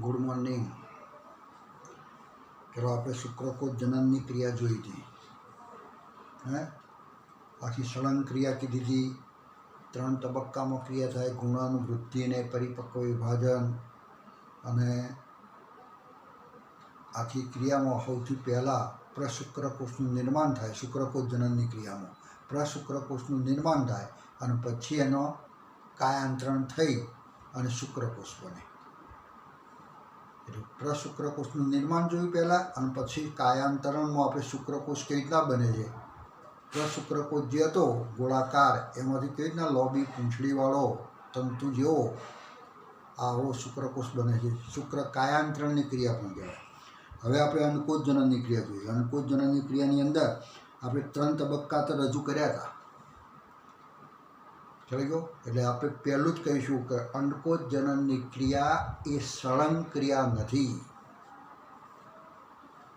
Good morning. ચલો આપણે શુક્રકોષ જનનની ક્રિયા જોઈ હતી. હે આખી સળંગ ક્રિયા કીધી હતી. 3 તબક્કામાં ક્રિયા થાય: ગુણન, વૃદ્ધિ ને પરિપક્વ વિભાજન. અને આખી ક્રિયામાં સૌથી પહેલાં પ્રશુક્રકોષનું નિર્માણ થાય. શુક્રકોષ જનનની ક્રિયામાં પ્રશુક્રકોષનું નિર્માણ થાય અને પછી એનો કાયાંતરણ થઈ અને શુક્રકોષ બને. એટલે પ્રશુક્રકોષનું નિર્માણ જોયું પહેલાં, અને પછી કાયાંતરણમાં આપણે શુક્રકોષ કઈ રીતના બને છે. પ્રશુક્રકોષ જે હતો ગોળાકાર, એમાંથી કઈ રીતના લોબી પૂંછડીવાળો તંતુ જેવો આવો શુક્રકોષ બને છે. શુક્ર કાયાંતરણની ક્રિયા પણ કહેવાય. હવે આપણે અંડકોષ જનનની ક્રિયા જોઈએ. અંડકોષ જનનની ક્રિયાની અંદર આપણે 3 તબક્કા તો રજૂ કર્યા હતા. ચલી ગયો. એટલે આપણે પહેલું જ કહીશું કે અંડકોષ જનનની ક્રિયા એ સળંગ ક્રિયા નથી.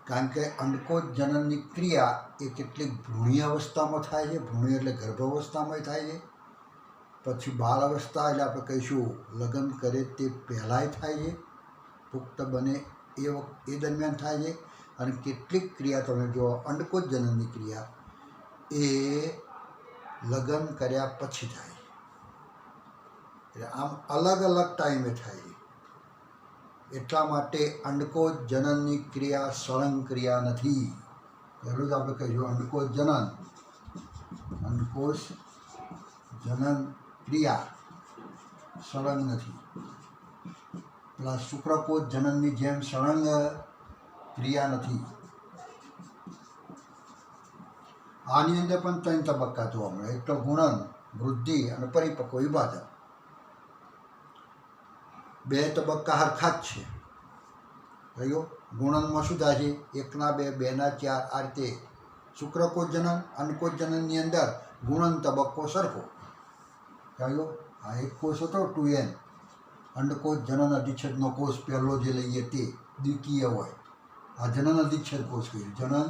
કારણ કે અંડકોષ જનનની ક્રિયા એ કેટલીક ભ્રૂણીય અવસ્થામાં થાય છે. ભ્રૂણી એટલે ગર્ભાવસ્થામાં થાય છે. પછી બાળ અવસ્થા એટલે આપણે કહીશું લગ્ન કરે તે પહેલાંય થાય છે. પુખ્ત બને એ દરમિયાન થાય છે. અને કેટલીક ક્રિયા તમે જો અંડકોષ જનનની ક્રિયા એ લગ્ન કર્યા પછી થાય. એટલે આમ અલગ અલગ ટાઈમે થાય છે. એટલા માટે અંડકોષ જનનની ક્રિયા સળંગ ક્રિયા નથી. પહેલું જ આપણે કહીશું અંડકોષ જનન ક્રિયા સળંગ નથી. પેલા શુક્રકોષ જનનની જેમ સળંગ ક્રિયા નથી. આની અંદર પણ 3 તબક્કા જોવા મળે. એક તો ગુણન, વૃદ્ધિ અને પરિપક્વ વિભાજન. 2 તબક્કા હરખા જ છે. કયો ગુણનમાં શું થાય છે? 1 ના 2, 2 ના 4, આ રીતે શુક્રકોષ જનન, અંડકોષ જનનની અંદર ગુણન તબક્કો સરખો. કયો આ એક કોષ હતો 2n. અંડકોષ જનન અધિચ્છદનો કોષ પહેલો જે લઈએ તે દ્વિકીય હોય. આ જનન અધિચ્છદ કોષ કહ્યું. જનન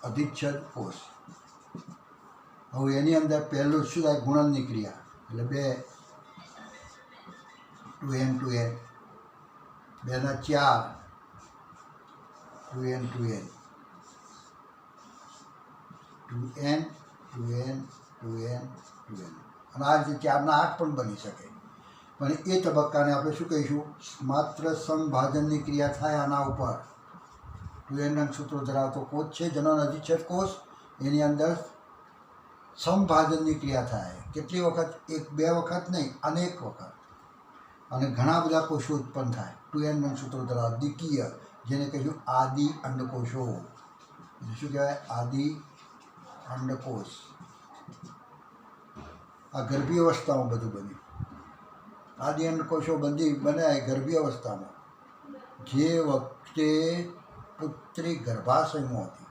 અધિચ્છદ કોષ. હવે એની અંદર પહેલું શું થાય? ગુણનની ક્રિયા. એટલે 2n 2n, 2 ના 4, 2n 2n, 2n 2n 2n 2n. અને આ રીતે 4 ના 8 પણ બની શકે. પણ એ તબક્કાને આપણે શું કહીશું? માત્ર સમભાજનની ક્રિયા થાય આના ઉપર. 2n રંગસૂત્રો ધરાવતો કોષ છે જનન અધિચ્છદ કોષ. એની અંદર સમભાજનની ક્રિયા થાય. કેટલી વખત? 1 2 વખત નહીં, અનેક વખત. અને ઘણા બધા કોષો ઉત્પન્ન થાય. 2n રંગસૂત્રો ધરાવતા દ્વિકીય, જેને કહીશું આદિ અંડકોષો. શું કહેવાય? આદિ અંડકોષ. આ ગર્ભીય અવસ્થામાં બધું બન્યું. આદિ અંડકોષો બનાય ગર્ભીય અવસ્થામાં. જે વખતે પુત્રી ગર્ભાશયમાં હતી.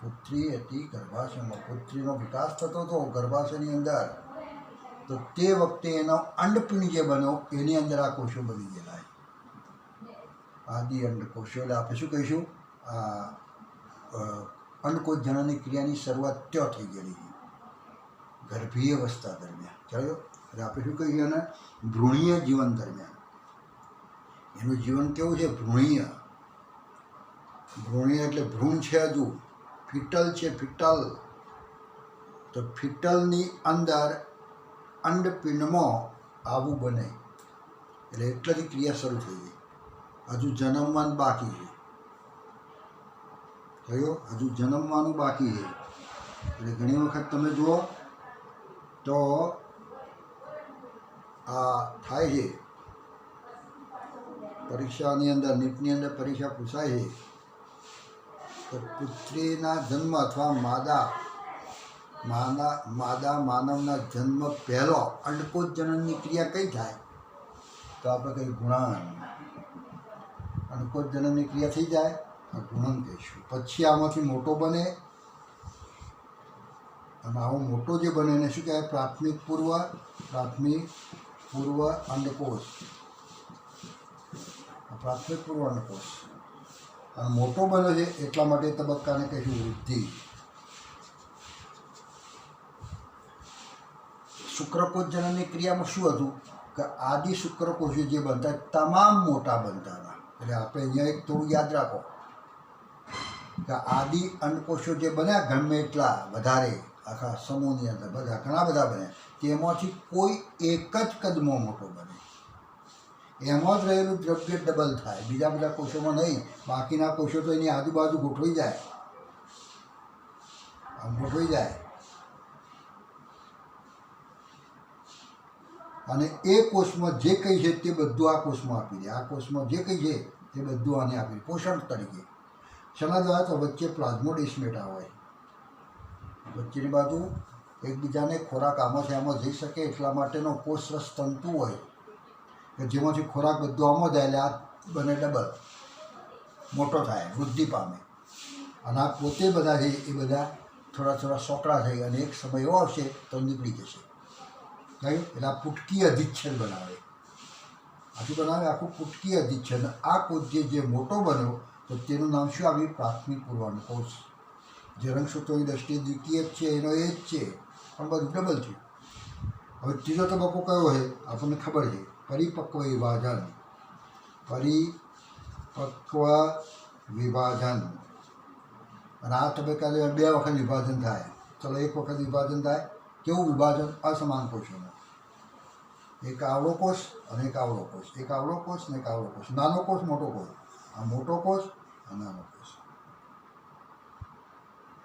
પુત્રી હતી ગર્ભાશયમાં. પુત્રીનો વિકાસ થતો હતો ગર્ભાશયની અંદર. તો તે વખતે એનો અંડપિંડ જે બન્યો એની અંદર આ કોષો બની ગયેલા. આદિ અંડકોષો. એટલે આપણે શું કહીશું? આ અંડકોષ જનનની ક્રિયાની શરૂઆત ત્યાં થઈ ગયેલી ગર્ભીય અવસ્થા દરમિયાન. ચાલો. એટલે આપણે શું કહીએ? એને ભ્રૂણીય જીવન દરમિયાન. એનું જીવન કેવું છે? ભ્રૂણીય. ભ્રૂણીય એટલે ભ્રૂણ છે હજુ. ફિટલ છે, ફિટલ. તો ફિટલની અંદર અંડપિંડમાં આવું બને. એટલે એટલાથી ક્રિયા શરૂ થઈ ગઈ. હજુ જન્મવાનું બાકી છે. કયો? હજુ જન્મવાનું બાકી છે. એટલે ઘણી વખત તમે જુઓ તો આ થાય છે પરીક્ષાની અંદર, નીટની અંદર પરીક્ષા પૂછાય છે તો પુત્રીના જન્મ અથવા માદા માનવના જન્મ પહેલો અંડકોષ જનનની ક્રિયા કઈ થાય? તો આપણે કહીએ ગુણન. અંડકોષ જનનની ક્રિયા થઈ જાય, ગુણન કહીશું. પછી આમાંથી મોટો બને. અને આવો મોટો જે બને એને શું કહેવાય? પ્રાથમિક પૂર્વ અંડકોષ. પ્રાથમિક પૂર્વ અંડકોષ. અને મોટો બને છે એટલા માટે તબક્કાને કહીશું વૃદ્ધિ. શુક્રકોષ જનનની ક્રિયામાં શું હતું? કે આદિ શુક્રકોષો જે બનતા તમામ મોટા બનતા હતા. એટલે આપણે અહીંયા એક થોડું યાદ રાખો કે આદિ અંડકોષો જે બન્યા ગમે એટલા વધારે આખા સમૂહની અંદર બધા ઘણા બધા બન્યા, તેમાંથી કોઈ એક જ કદમાં મોટો બને. એમાં જ રહેલું દ્રવ્ય ડબલ થાય, બીજા બધા કોષોમાં નહીં. બાકીના કોષો તો એની આજુબાજુ ગોઠવાઈ જાય, આમ ગોઠવાઈ જાય. અને એ કોષમાં જે કંઈ છે તે બધું આ કોષમાં આપી દે. આ કોષમાં જે કંઈ છે તે બધું આને આપી દે પોષણ તરીકે. શેના દ્વારા? તો વચ્ચે પ્લાઝ્મોડેસ્મેટા હોય, વચ્ચેની બાજુ એકબીજાને ખોરાક આમાંથી આમાં જઈ શકે એટલા માટેનો કોષરસ તંતુ હોય કે જેમાંથી ખોરાક બધો આમાં જાય એટલે આ બને ડબલ મોટો થાય, વૃદ્ધિ પામે. અને આ પોતે બધા છે એ બધા થોડા થોડા સોકડા થઈ અને એક સમય એવો આવશે તો નીકળી જશે. કહ્યું? એટલે આ પુટકી અધિચ્છેદ બનાવે. આખું બનાવે આખું પુટકી અધિચ્છેદ. આ કોષ જે મોટો બન્યો તો તેનું નામ શું આવ્યું? પ્રાથમિક પૂર્વાનુકોષ. જે રંગસૂત્રોની દ્રષ્ટિએ દ્વિતીય જ છે એનો એ જ છે, પણ બધું ડબલ છે. હવે ત્રીજો તબક્કો કયો છે આપણને ખબર છે, પરિપક્વ વિભાજન. પરિપક્વ વિભાજન. અને આ તબક્કા બે વખત વિભાજન થાય. ચલો એક વખત વિભાજન થાય. કેવું વિભાજન? અસમાન કોષોનું. એક આવળો કોષ અને એક આવળો કોષ, એક આવળો કોષ ને એક આવળો કોષ. નાનો કોષ મોટો કોષ, આ મોટો કોષ અને નાનો કોષ.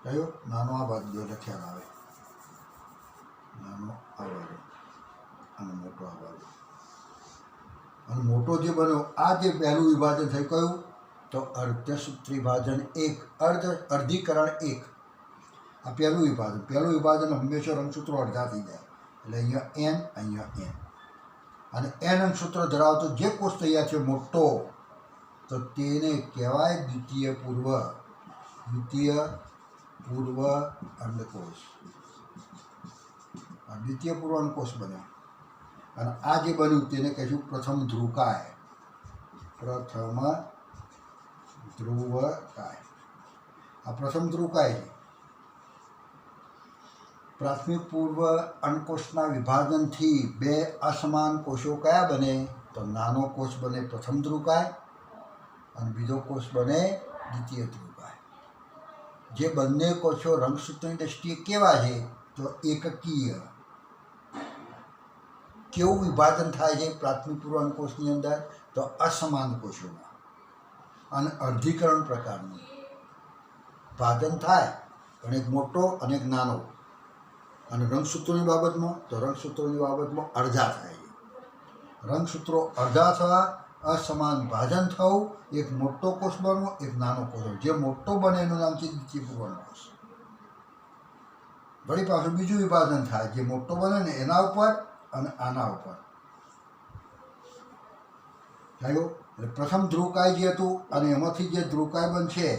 કયો? નાનો આ બાજુ એટલે ખ્યાલ આવે. નાનો આ બાજુ અને મોટો આ બાજુ. અને મોટો જે બન્યો આ જે પહેલું વિભાજન થયું કયું? તો અર્ધસૂત્રી વિભાજન એક, અર્ધીકરણ એક. આ પહેલું વિભાજન. પહેલું વિભાજન હંમેશા રંગસૂત્રો અડધા થઈ જાય એટલે અહીંયા એન, અહીંયા એન. અને એન અંગસૂત્ર ધરાવતો જે કોષ તૈયાર છે મોટો, તો તેને કહેવાય દ્વિતીય પૂર્વ અંડકોષ. દ્વિતીય પૂર્વ અંડકોષ બન્યો. અને આ જે બન્યું તેને કહીશું પ્રથમ ધ્રુવકાય. પ્રથમ ધ્રુવકાય. આ પ્રથમ ધ્રુવકાય છે. પ્રાથમિક પૂર્વ અંડકોષના વિભાજનથી બે અસમાન કોષો કયા બને? તો નાનો કોષ બને પ્રથમ ધ્રુવકાય અને બીજો કોષ બને દ્વિતીય ધ્રુવકાય. જે બંને કોષો રંગસૂત્રની દ્રષ્ટિએ કેવા છે? તો એકકીય. કેવું વિભાજન થાય છે પ્રાથમિક પૂર્વ અંડકોષની અંદર? તો અસમાન કોષોમાં અને અર્ધીકરણ પ્રકારનું વિભાજન થાય, પણ એક મોટો અને એક નાનો. અને રંગસૂત્રોની બાબતમાં તો રંગસૂત્રોની બાબતમાં અડધા થાય છે. રંગસૂત્રો અડધા થવા, અસમાન વિભાજન થવું, એક મોટો કોષ બનવો, એક નાનો કોષ. જે મોટો બને એનું નામ છે દ્વિતીય પૂર્વ અંડકોષ. વળી પાછું બીજું વિભાજન થાય, જે મોટો બને ને એના ઉપર અને આના ઉપર. થયું? એટલે પ્રથમ ધ્રુવકાય જે હતું અને એમાંથી જે ધ્રુવકાય બનશે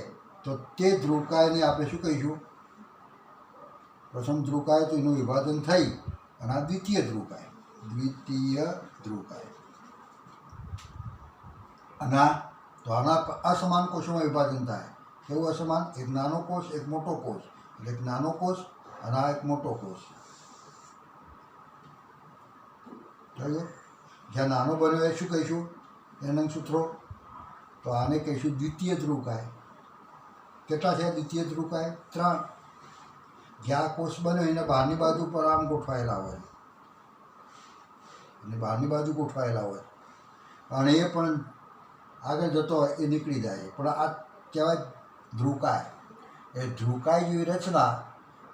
તો તે ધ્રુવકાયને આપણે શું કહીશું? પ્રથમ ધ્રુવકાય તો એનું વિભાજન થઈ અને આ દ્વિતીય ધ્રુવકાય. દ્વિતીય ધ્રુવકાય. અને તો આના અસમાન કોષોમાં વિભાજન થાય. કેવું અસમાન? એક નાનો કોષ, એક મોટો કોષ. એટલે એક નાનો કોષ અને આ એક મોટો કોષ. થયું? જ્યાં નાનો બન્યો એ શું કહીશું? એના સૂત્રો તો આને કહીશું દ્વિતીય ધ્રુવકાય. કેટલા છે દ્વિતીય ધ્રુવકાય? 3. જ્યાં કોષ બન્યો એને બહારની બાજુ પર આમ ગોઠવાયેલા હોય અને બહારની બાજુ ગોઠવાયેલા હોય અને એ પણ આગળ જતો હોય એ નીકળી જાય. પણ આ કહેવાય ધ્રુવકાય. એ ધ્રુવકાય જેવી રચના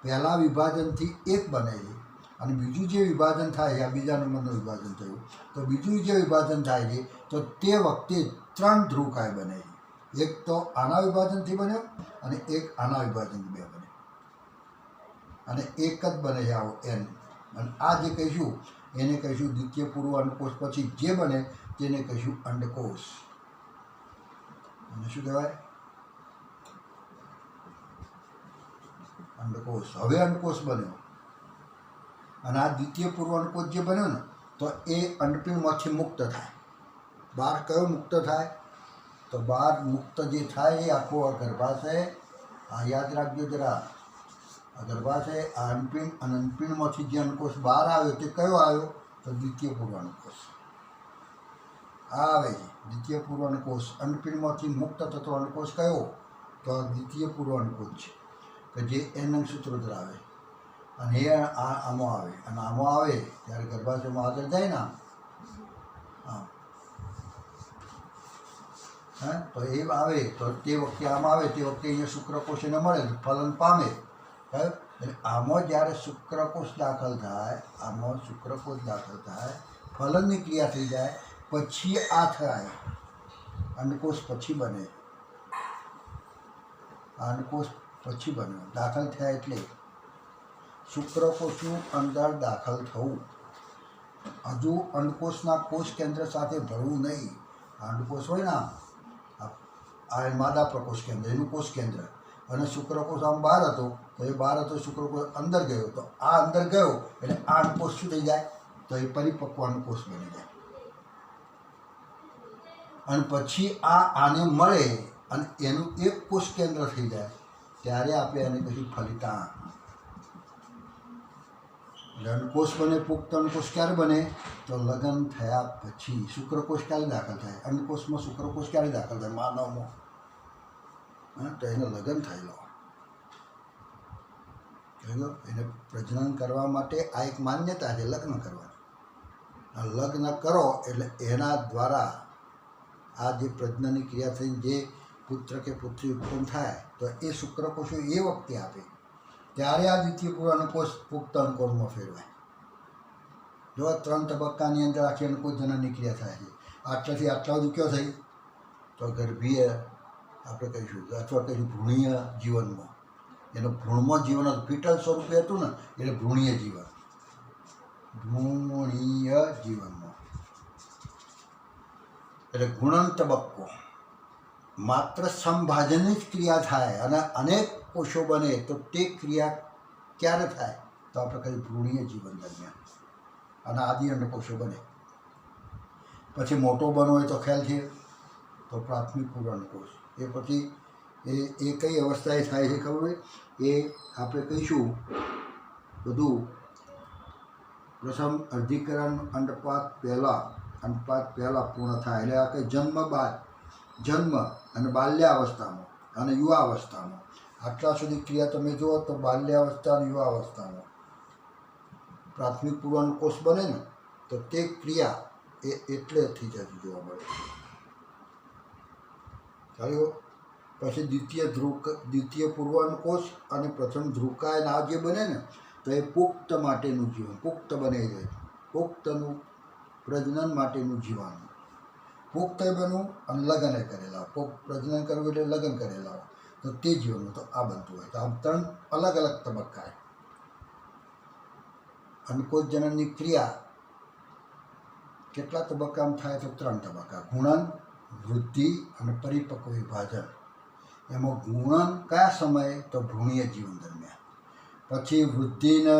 પહેલાં વિભાજનથી એક બને છે અને બીજું જે વિભાજન થાય છે, આ બીજા નંબરનું વિભાજન થયું, તો બીજું જે વિભાજન થાય છે તો તે વખતે 3 ધ્રુવકાય બને છે. એક તો આના વિભાજનથી બન્યો અને એક આના વિભાજનથી બે બને અને એક જ બને છે આવો એન. અને આ જે કહીશું એને કહીશું દ્વિતીય પૂર્વ અંડકોષ. પછી જે બને તેને કહીશું અંડકોષ. અને શું કહેવાય? અંડકોષ. હવે અંડકોષ બન્યો અને આ દ્વિતીય પૂર્વ અંડકોષ જે બન્યો ને તો એ અંડપીણમાંથી મુક્ત થાય. બહાર કયો મુક્ત થાય? તો બહાર મુક્ત જે થાય એ આખો આ ગર્ભાશય. આ યાદ રાખજો જરા. આ ગર્ભાશય, આ અંડપીણ અને અંડપીણમાંથી જે અંડકોષ બહાર આવ્યો તે કયો આવ્યો? તો દ્વિતીય પૂર્વાનુકોષ આવે છે. દ્વિતીય પૂર્વાનુકોષ અંડપીંડમાંથી મુક્ત થતો અંડકોષ કયો? તો આ દ્વિતીય પૂર્વાનુકોષ છે કે જે એન સૂત્રો ધરાવે અને એ આમાં આવે અને આમાં આવે ત્યારે ગર્ભાશયમાં આગળ જાય ને આમ હા તો એ આવે તો તે વખતે આમાં આવે તે વખતે અહીંયા શુક્રકોષ એને મળે ફલન પામે. એટલે આમાં જ્યારે શુક્રકોષ દાખલ થાય આમાં શુક્રકોષ દાખલ થાય ફલનની ક્રિયા થઈ જાય પછી આ થાય અંડકોષ પછી બને. અંડકોષ પછી બન્યો દાખલ થયા એટલે શુક્રકોષનું અંદર દાખલ થવું. હજુ અંડકોષના કોષ કેન્દ્ર સાથે ભરવું નહીં. અંડકોષ હોય ને આ માદા પ્રકોષ કેન્દ્ર એનું કોષ કેન્દ્ર અને શુક્રકોષ આમ બહાર હતો તો એ બહાર હતો શુક્રકોષ અંદર ગયો તો આ અંદર ગયો એટલે આ અંડકોષ શું થઈ જાય તો એ પરિપક્વ અંડકોષ બની જાય અને પછી આને મળે અને એનું એક કોષ કેન્દ્ર થઈ જાય ત્યારે આપણે એને કહીશું ફલિતાંડ. એટલે અંડકોષ બને પુખ્ત અંડકોષ ક્યારે બને તો લગ્ન થયા પછી. શુક્રકોષ ક્યારે દાખલ થાય? અંડકોષમાં શુક્રકોષ ક્યારે દાખલ થાય? માનવમાં તો એને લગ્ન થયેલો એને પ્રજનન કરવા માટે આ એક માન્યતા છે લગ્ન કરવાની. લગ્ન કરો એટલે એના દ્વારા આ જે પ્રજનનની ક્રિયા થઈને જે પુત્ર કે પુત્રી ઉત્પન્ન થાય તો એ શુક્રકોષો એ વખતે આપે ત્યારે આ દ્વિતીય પૂર્વાનુકોષ પુખ્ત અંડકોષમાં ફેરવાય. જો 3 તબક્કાની અંદર આખી અંડકોષ જનનની ક્રિયા થાય છે. આટલાથી આટલા સુધી કયો થઈ તો ગર્ભીય આપણે કહીશું અથવા કહીશું ભ્રૂણીય જીવનમાં. એનું ભ્રૂણમાં જીવન હતું ફિટલ સ્વરૂપે હતું ને એટલે ભ્રૂણીય જીવન. ભ્રૂણીય જીવનમાં એટલે ગુણન તબક્કો માત્ર સંભાજનની જ ક્રિયા થાય અને અનેક કોષો બને તો તે ક્રિયા ક્યારે થાય તો આપણે કહીએ ભ્રૂણીય જીવન દરમિયાન અને આદિ અંડકોષો બને. પછી મોટો બનવો હોય તો ખ્યાલ છે તો પ્રાથમિક પૂર્વાનુકોષ. એ પછી એ કઈ અવસ્થાએ થાય છે ખબર હોય એ આપણે કહીશું બધું. પ્રથમ અર્ધીકરણ અંડપાત પહેલાં પૂર્ણ થાય એટલે આ કંઈ જન્મ અને બાલ્યાવસ્થામાં અને યુવાવસ્થામાં આટલા સુધી ક્રિયા તમે જુઓ તો બાલ્યાવસ્થા અને યુવાવસ્થામાં પ્રાથમિક પૂર્વાનુકોષ બને ને તો તે ક્રિયા એ એટલે થઈ જતી જોવા મળે. ચાલો પછી દ્વિતીય પૂર્વાનુકોષ અને પ્રથમ ધ્રુવકાય આ જે બને ને તો એ પુખ્ત માટેનું જીવન પુખ્ત બને છે. પુખ્તનું પ્રજનન માટેનું જીવન પુખ્ત બનવું અને લગ્ન કરેલા પ્રજનન કરવું એટલે લગ્ન કરેલા તો તે જીવનનું તો આ બનતું હોય. તો આમ 3 અલગ અલગ તબક્કા. અંડકોષ જનનની ક્રિયા કેટલા તબક્કામાં થાય તો 3 તબક્કા. ગુણન, વૃદ્ધિ અને પરિપક્વ વિભાજન. એમાં ગુણન કયા સમયે તો ભ્રૂણીય જીવન દરમિયાન. પછી વૃદ્ધિને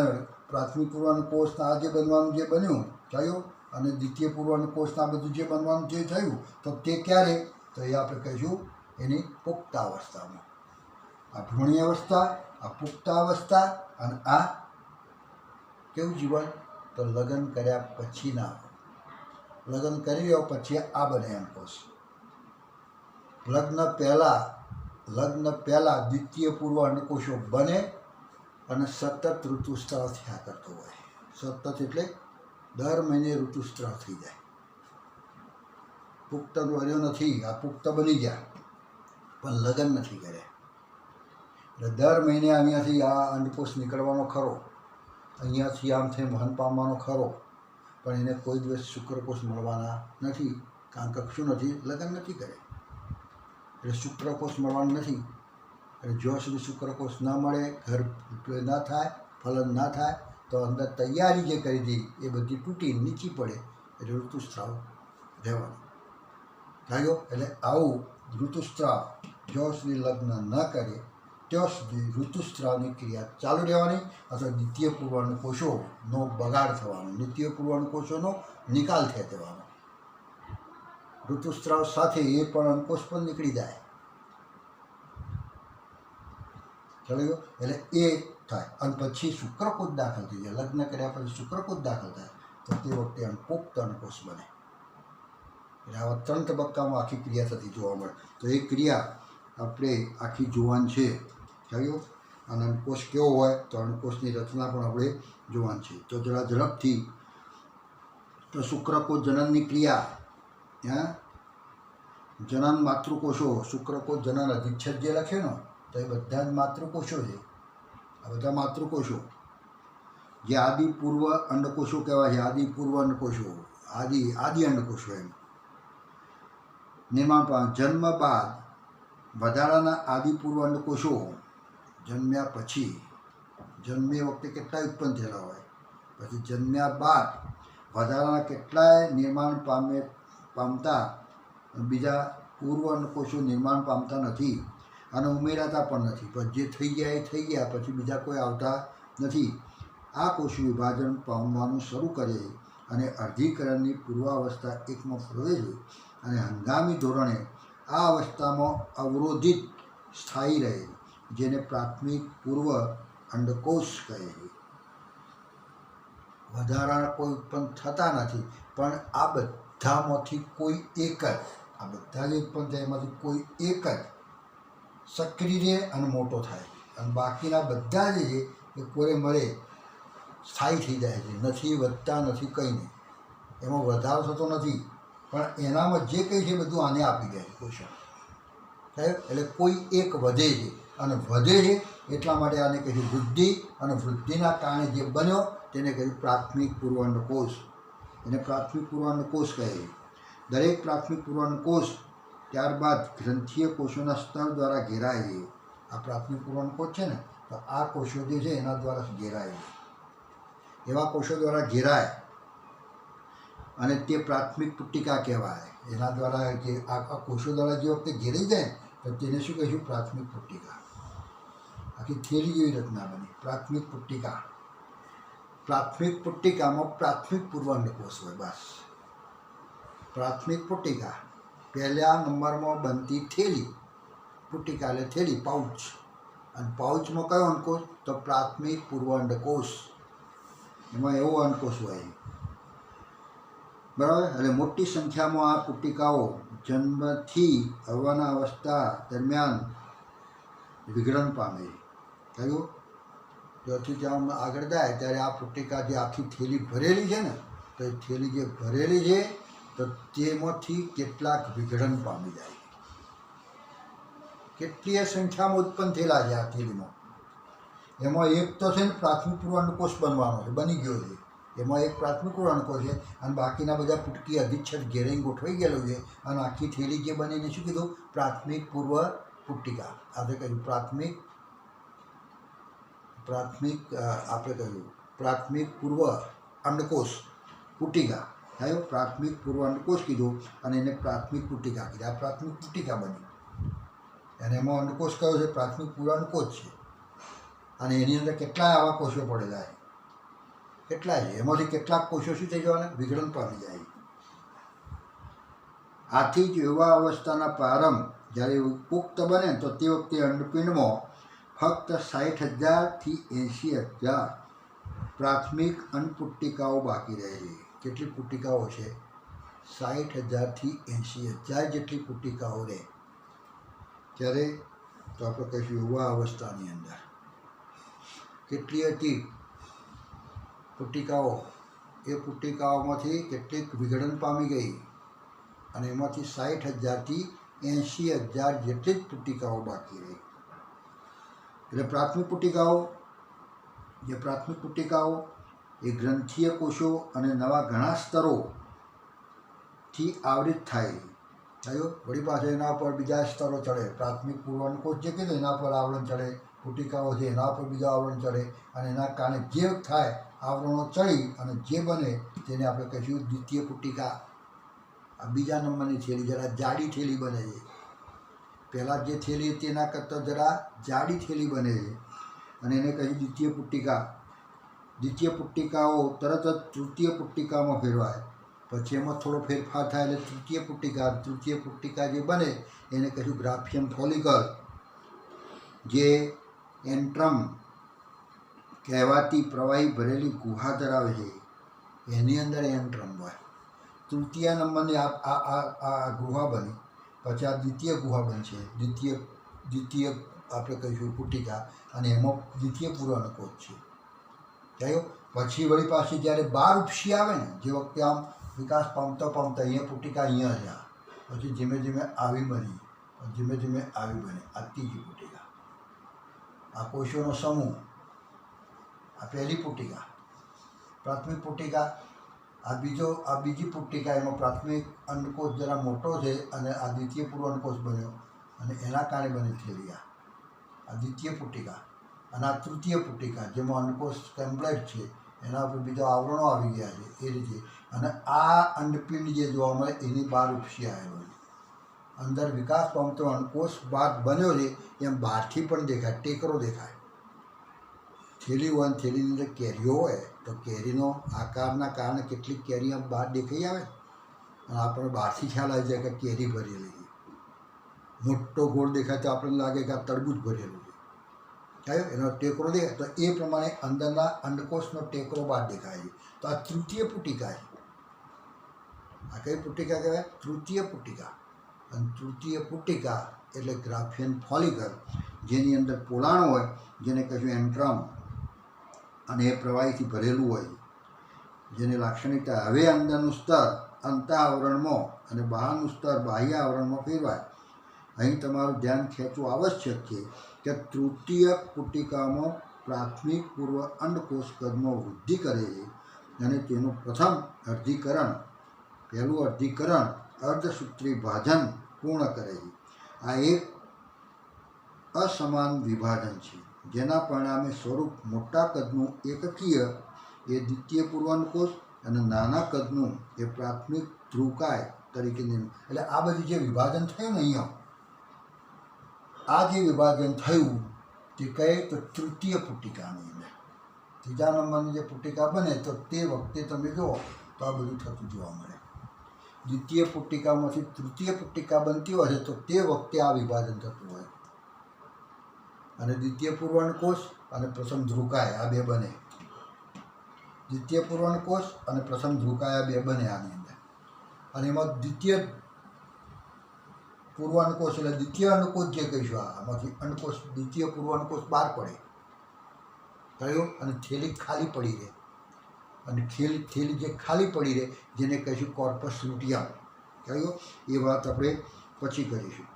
પ્રાથમિક પૂર્વાનુકોષના આ જે બનવાનું જે બન્યું થયું અને દ્વિતીય પૂર્વાનુકોષના બધું જે બનવાનું જે થયું તો તે ક્યારે તો એ આપણે કહીશું એની પુખ્તાવસ્થામાં. આ ભ્રૂણીય અવસ્થા, આ પુખ્તાવસ્થા અને આ કેવું જીવન તો લગ્ન કર્યા પછીના. લગ્ન કરી લો પછી આ બને અંડકોષ. લગ્ન પહેલાં દ્વિતીય પૂર્વ અંડકોષો બને અને સતત ઋતુસ્રાવ થયા કરતો હોય. સતત એટલે દર મહિને ઋતુસ્રાવ થઈ જાય. પુખ્ત વર્યો નથી, આ પુખ્ત બની ગયા પણ લગ્ન નથી કર્યા. એટલે દર મહિને અહીંયાથી આ અંડકોષ નીકળવાનો ખરો, અહીંયાથી આમ થઈ મહન પામવાનો ખરો, પણ એને કોઈ દિવસ શુક્રકોષ મળવાના નથી. કારણ કે શું નથી? લગ્ન નથી કરે એટલે શુક્રકોષ મળવાનું નથી. એટલે જ્યાં સુધી શુક્રકોષ ન મળે, ગર્ભ ન થાય, ફલન ના થાય તો અંદર તૈયારી જે કરી હતી એ બધી તૂટી નીચી પડે એટલે ઋતુસ્રાવ રહેવાનો થયો. એટલે આવું ઋતુસ્રાવ જ્યાં સુધી લગ્ન ન કરે ત્યાં સુધી ઋતુસ્રાવની ક્રિયા ચાલુ રહેવાની અથવા દ્વિતીય પૂર્વાનુકોષોનો બગાડ થવાનો, દ્વિતીય પૂર્વાનુકોષોનો નિકાલ થઈ જવાનો. ઋતુસ્રાવ સાથે એ પણ અંડકોષ પણ નીકળી જાય. ચાલી ગયો એટલે એ થાય અને પછી શુક્રકોષ દાખલ થઈ જાય. લગ્ન કર્યા પછી શુક્રકોષ દાખલ થાય તો તે વખતે પુખ્ત અંડકોષ બને. એટલે આવા 3 તબક્કામાં આખી ક્રિયા થતી જોવા મળે. તો એ ક્રિયા આપણે આખી જોવાની છે. કહ્યું. અને અંડકોષ કેવો હોય તો અંડકોષની રચના પણ આપણે જોવાની છે. તો જરા ઝડપથી તો શુક્રકોષ જનનની ક્રિયા, જનન માતૃકોષો, શુક્રકોષ જનન અધિચ્છદ જે લખ્યો ને તો એ બધા જ માતૃકોષો છે. આ બધા માતૃકોષો જે આદિ પૂર્વ અંડકોષો કહેવાય છે. આદિ પૂર્વ અંડકોષો, આદિ અંડકોષો એમ નિર્માણ પામે. જન્મ બાદ વધારાના આદિ પૂર્વ અંડકોષો જન્મ્યા પછી, જન્મે વખતે કેટલાય ઉત્પન્ન થયેલા હોય, પછી જન્મ્યા બાદ વધારાના કેટલાય નિર્માણ પામતા બીજા પૂર્વ અંડકોષો નિર્માણ પામતા નથી અને ઉમેરાતા પણ નથી. પણ જે થઈ ગયા એ થઈ ગયા, પછી બીજા કોઈ આવતા નથી. આ કોષો વિભાજન પામવાનું શરૂ કરે અને અર્ધીકરણની પૂર્વાવસ્થા એકમાં પ્રવેશે અને હંગામી ધોરણે આ અવસ્થામાં અવરોધિત સ્થાયી રહે, જેને પ્રાથમિક પૂર્વ અંડકોષ કહે છે. વધારાના કોઈ ઉત્પન્ન થતા નથી, પણ આ બધામાંથી કોઈ એક જ, આ બધા જે ઉત્પન્ન થાય એમાંથી કોઈ એક જ સક્રિય રહે અને મોટો થાય, અને બાકીના બધા જે છે એ કોરે મરે સ્થાયી થઈ જાય છે. નથી વધતા, નથી કંઈ નહીં, એમાં વધારો થતો નથી, પણ એનામાં જે કંઈ છે બધું આને આપી દે છે પોષણ. એટલે કોઈ એક વધે છે, અને વધે છે એટલા માટે આને કહીશું વૃદ્ધિ, અને વૃદ્ધિના કારણે જે બન્યો તેને કહ્યું પ્રાથમિક પૂર્વાંડકોષ. એને પ્રાથમિક પૂર્વાંડકોષ કહે છે. દરેક પ્રાથમિક પૂર્વાંડકોષ ત્યારબાદ ગ્રંથીય કોષોના સ્તર દ્વારા ઘેરાય છે. આ પ્રાથમિક પૂર્વાંડકોષ છે ને, તો આ કોષો જે છે એના દ્વારા ઘેરાય છે. એવા કોષો દ્વારા ઘેરાય અને તે પ્રાથમિક પુટ્ટિકા કહેવાય. એના દ્વારા જે આ કોષો દ્વારા જે વખતે ઘેરાઈ જાય તો તેને શું કહીશું? પ્રાથમિક પુટ્ટિકા. આખી થેલી જેવી રચના બની પ્રાથમિક પુટ્ટિકા. પ્રાથમિક પુટ્ટિકામાં પ્રાથમિક પૂર્વાંડકોષ હોય. બસ પ્રાથમિક પુટ્ટિકા. પહેલા નંબરમાં બનતી થેલી, પુટ્ટિકા એટલે થેલી, પાઉચ. અને પાઉચમાં કયો અંડકોષ? તો પ્રાથમિક પૂર્વાંડકોષ. એમાં એવો અંડકોષ હોય, બરાબર. એટલે મોટી સંખ્યામાં આ પુટ્ટિકાઓ જન્મથી હવાના અવસ્થા દરમિયાન વિઘટન પામે. થયું. ત્યાંથી જ્યાં આગળ જાય ત્યારે આ પુટ્ટિકા જે આખી થેલી ભરેલી છે ને, તો એ થેલી જે ભરેલી છે તો તેમાંથી કેટલાક વિઘટન પામી જાય. કેટલીય સંખ્યામાં ઉત્પન્ન થયેલા છે આ થેલીમાં. એમાં એક તો છે ને પ્રાથમિક પૂર્વાંડકોષ બનવાનો છે, બની ગયો છે. એમાં એક પ્રાથમિક પૂર્વાંડકોષ છે, અને બાકીના બધા પુટકી અધિચ્છદ ઘેરાઈને ગોઠવાઈ ગયેલું છે, અને આખી થેલી જે બનીને શું કીધું? પ્રાથમિક પૂર્વ પુટ્ટિકા. આપણે કહ્યું પ્રાથમિક આપણે કહ્યું પ્રાથમિક પૂર્વ અંડકોષ પુટ્ટિકા. થયું. પ્રાથમિક પૂર્વ અંડકોષ કીધું અને એને પ્રાથમિક પુટ્ટિકા કીધી. આ પ્રાથમિક પુટ્ટિકા બની, અને એમાં અંડકોષ કયો છે? પ્રાથમિક પૂર્વ અંડકોષ છે. અને એની અંદર કેટલાય આવા કોષો પડેલા છે, કેટલાય છે. એમાંથી કેટલાક કોષો શું થઈ જવાના? વિઘટન પામી જાય. આથી જ યુવા અવસ્થાના પ્રારંભ જ્યારે પુખ્ત બને તો તે વખતે અંડપિંડમાં ફક્ત 60,000 થી 80,000 પ્રાથમિક અંડપુટ્ટિકાઓ બાકી રહે છે. કેટલી પુટ્ટિકાઓ છે? 60,000 થી 80,000 જેટલી પુટ્ટિકાઓ રહે. ત્યારે તો આપણે કહીશું યુવા અવસ્થાની અંદર કેટલી હતી પુટ્ટિકાઓ? એ પુટ્ટિકાઓમાંથી કેટલીક વિઘટન પામી ગઈ, અને એમાંથી 60,000 થી 80,000 જેટલી જ પુટ્ટિકાઓ બાકી રહી. એટલે પ્રાથમિક પુટ્ટિકાઓ, જે પ્રાથમિક પુટ્ટિકાઓ એ ગ્રંથીય કોષો અને નવા ઘણા સ્તરોથી આવૃત થાય. થયું. વળી પાછળ એના પર બીજા સ્તરો ચડે. પ્રાથમિક પૂર્વાંડકોષ જે કીધું એના પર આવરણ ચડે, પુટ્ટિકાઓ છે એના પર બીજા આવરણ ચડે, અને એના કારણે જે થાય આવરણો ચડી અને જે બને તેને આપણે કહીશું દ્વિતીય પુટ્ટિકા. આ બીજા નંબરની થેલી જરા જાડી થેલી બને છે. પહેલાં જે થેલી હતી એના કરતાં જરા જાડી થેલી બને છે, અને એને કહીશું દ્વિતીય પુટ્ટિકા. દ્વિતીય પુટ્ટિકાઓ તરત જ તૃતીય પુટ્ટિકામાં ફેરવાય, પછી એમાં થોડો ફેરફાર થાય એટલે તૃતીય પુટ્ટિકા. તૃતીય પુટ્ટિકા જે બને એને કહીશું ગ્રાફિયન ફોલિકલ, જે એન્ટ્રમ કહેવાતી પ્રવાહી ભરેલી ગુહા ધરાવે છે. એની અંદર એન્ટ્રમ હોય. તૃતીય નંબરની આ ગુહા બની, પછી આ દ્વિતીય ગુહા બનશે, દ્વિતીય આપણે કહીશું પુટિકા, અને એમાં દ્વિતીય પૂર્વાનુકોચ છે. થયું. પછી વળી પાછી જ્યારે 12 ઉપસી આવે ને, જે વખતે આમ વિકાસ પામતા અહીંયા પુટિકા અહીંયા રહ્યા, પછી ધીમે ધીમે આવી બની, ધીમે ધીમે આવી બને આ ત્રીજી પુટિકા. આ કોષોનો સમૂહ, આ પહેલી પુટિકા, પ્રાથમિક પુટિકા. આ બીજી પુટિકા, એમાં પ્રાથમિક અંડકોષ જરા મોટો છે અને આ દ્વિતીય પૂર્વ અંડકોષ બન્યો અને એના કારણે બની થયેલી આ દ્વિતીય પુટિકા. અને આ તૃતીય પુટિકા, જેમાં અંડકોષ કમ્પ્લેટ છે, એના ઉપર બીજા આવરણો આવી ગયા છે એ રીતે. અને આ અંડપિંડ જે જોવા મળે એની બહાર ઉપસી આવેલો છે. અંદર વિકાસ પામતો અંડકોષ બાદ બન્યો છે એમ બહારથી પણ દેખાય, ટેકરો દેખાય. થેલી હોય, થેલીની અંદર કેરીઓ હોય તો કેરીનો આકારના કારણે કેટલીક કેરી આમ બહાર દેખાઈ આવે અને આપણને બહારથી ખ્યાલ આવી જાય કે કેરી ભરેલી છે. મોટો ગોળ દેખાય તો આપણને લાગે કે આ તરબૂચ ભરેલું છે. થયો એનો ટેકરો દેખાય તો એ પ્રમાણે અંદરના અંડકોષનો ટેકરો બહાર દેખાય છે. તો આ તૃતીય પુટિકા છે. આ કઈ પુટિકા કહેવાય? તૃતીય પુટિકા. અને તૃતીય પુટિકા એટલે ગ્રાફિયન ફોલિકલ, જેની અંદર પોલાણ હોય, જેને કહીશું એન્ટ્રમ, અને એ પ્રવાહીથી ભરેલું હોય, જેની લાક્ષણિકતા હવે અંદરનું સ્તર અંતઃઆવરણમાં અને બહારનું સ્તર બાહ્ય આવરણમાં ફેરવાય. અહીં તમારું ધ્યાન ખેંચવું આવશ્યક છે કે તૃતીય પુટિકામાં પ્રાથમિક પૂર્વ અંડકોષ કદમાં વૃદ્ધિ કરે છે અને તેનું પહેલું અર્ધીકરણ અર્ધસૂત્રી ભાજન પૂર્ણ કરે છે. આ એક અસમાન વિભાજન છે, જેના પરિણામે સ્વરૂપ મોટા કદનું એકકીય એ દ્વિતીય પૂર્વાનુકોષ અને નાના કદનું એ પ્રાથમિક ધ્રુવકાય તરીકે એટલે આ બધું જે વિભાજન થયું ને અહીંયા, આ જે વિભાજન થયું તે કહે તો તૃતીય પુટિકાની અંદર. ત્રીજા નંબરની જે પુટિકા બને તો તે વખતે તમે જુઓ તો આ બધું થતું જોવા મળે. દ્વિતીય પુટિકામાંથી તૃતીય પુટિકા બનતી હોય છે તો તે વખતે આ વિભાજન થતું હોય. અને દ્વિતીય પૂર્વાનુકોષ અને પ્રથમ ધ્રુવકાય આ બે બને. દ્વિતીય પૂર્વાનુકોષ અને પ્રથમ ધ્રુવકાય આ બે બને આની અંદર. અને એમાં દ્વિતીય પૂર્વાનુકોષ એટલે દ્વિતીય અંડકોષ જે કહીશું, આમાંથી અંડકોષ દ્વિતીય પૂર્વાનુકોષ બહાર પડે કયો, અને થેલી ખાલી પડી રહે. અને થેલી જે ખાલી પડી રહે જેને કહીશું કોર્પસ લ્યુટિયમ કયો, એ વાત આપણે પછી કરીશું.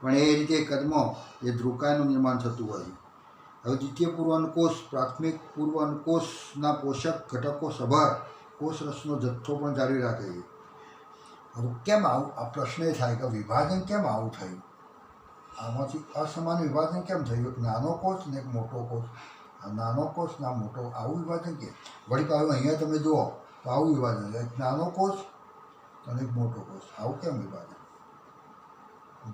પણ એ રીતે કદમાં એ ધ્રુવકાયનું નિર્માણ થતું હોય. હવે દ્વિતીય પૂર્વાનુકોષ પ્રાથમિક પૂર્વાનુકોષના પોષક ઘટકો સભર કોષરસનો જથ્થો પણ જાળવી રાખે છે. હવે કેમ આવું? આ પ્રશ્ન એ થાય કે વિભાજન કેમ આવું થયું? આમાંથી અસમાન વિભાજન કેમ થયું? એક નાનો કોષ ને એક મોટો કોષ. આ નાનો કોષ ના મોટો, આવું વિભાજન કે વળી પાછું અહીંયા તમે જુઓ તો આવું વિભાજન, એક નાનો કોષ અને એક મોટો કોષ. આવું કેમ વિભાજન?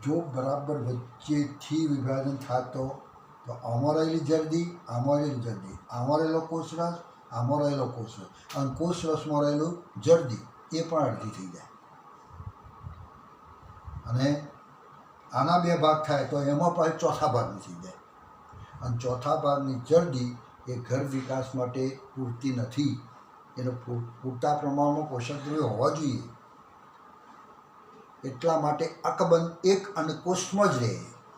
જો બરાબર વચ્ચેથી વિભાજન થતો તો આમાં રહેલી જરદી, આમાં રહેલી જરદી, આમાં રહેલો કોષરસ, આમાં રહેલો કોષરસ, અને કોષરસમાં રહેલું જરદી એ પણ અડધી થઈ જાય. અને આના બે ભાગ થાય તો એમાં પાછી ચોથા ભાગની થઈ જાય. અને ચોથા ભાગની જરદી એ ગર્ભ વિકાસ માટે પૂરતી નથી. એનો પૂરતા પ્રમાણમાં પોષક દ્રવ્યો હોવા જોઈએ. એટલા માટે અકબંધ એક અંડકોષમાં જ રહે.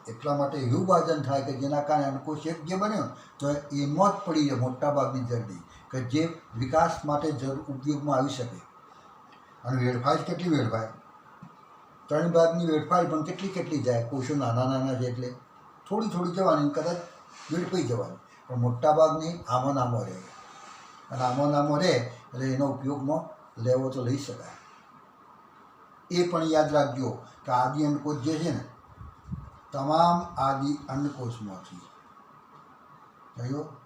એટલા માટે એવું વિભાજન થાય કે જેના કારણે અંડકોષ એક જે બન્યો તો એમાં જ પડી જાય મોટાભાગની જરદી, કે જે વિકાસ માટે ઉપયોગમાં આવી શકે. અને વેડફાય કેટલી વેડફાય? 3 ભાગની વેડફાય પણ કેટલી જાય? કોષો નાના નાના છે એટલે થોડી થોડી જવાની, કદાચ વેડફાઈ જવાની. પણ મોટાભાગની આમાં નામો રહે. અને આમાં નામો રહે એટલે એનો ઉપયોગમાં લેવો તો લઈ શકાય. એ પણ યાદ રાખજો કે આદિ અંડકોષ જે છે ને, તમામ આદિ અંડકોષમાંથી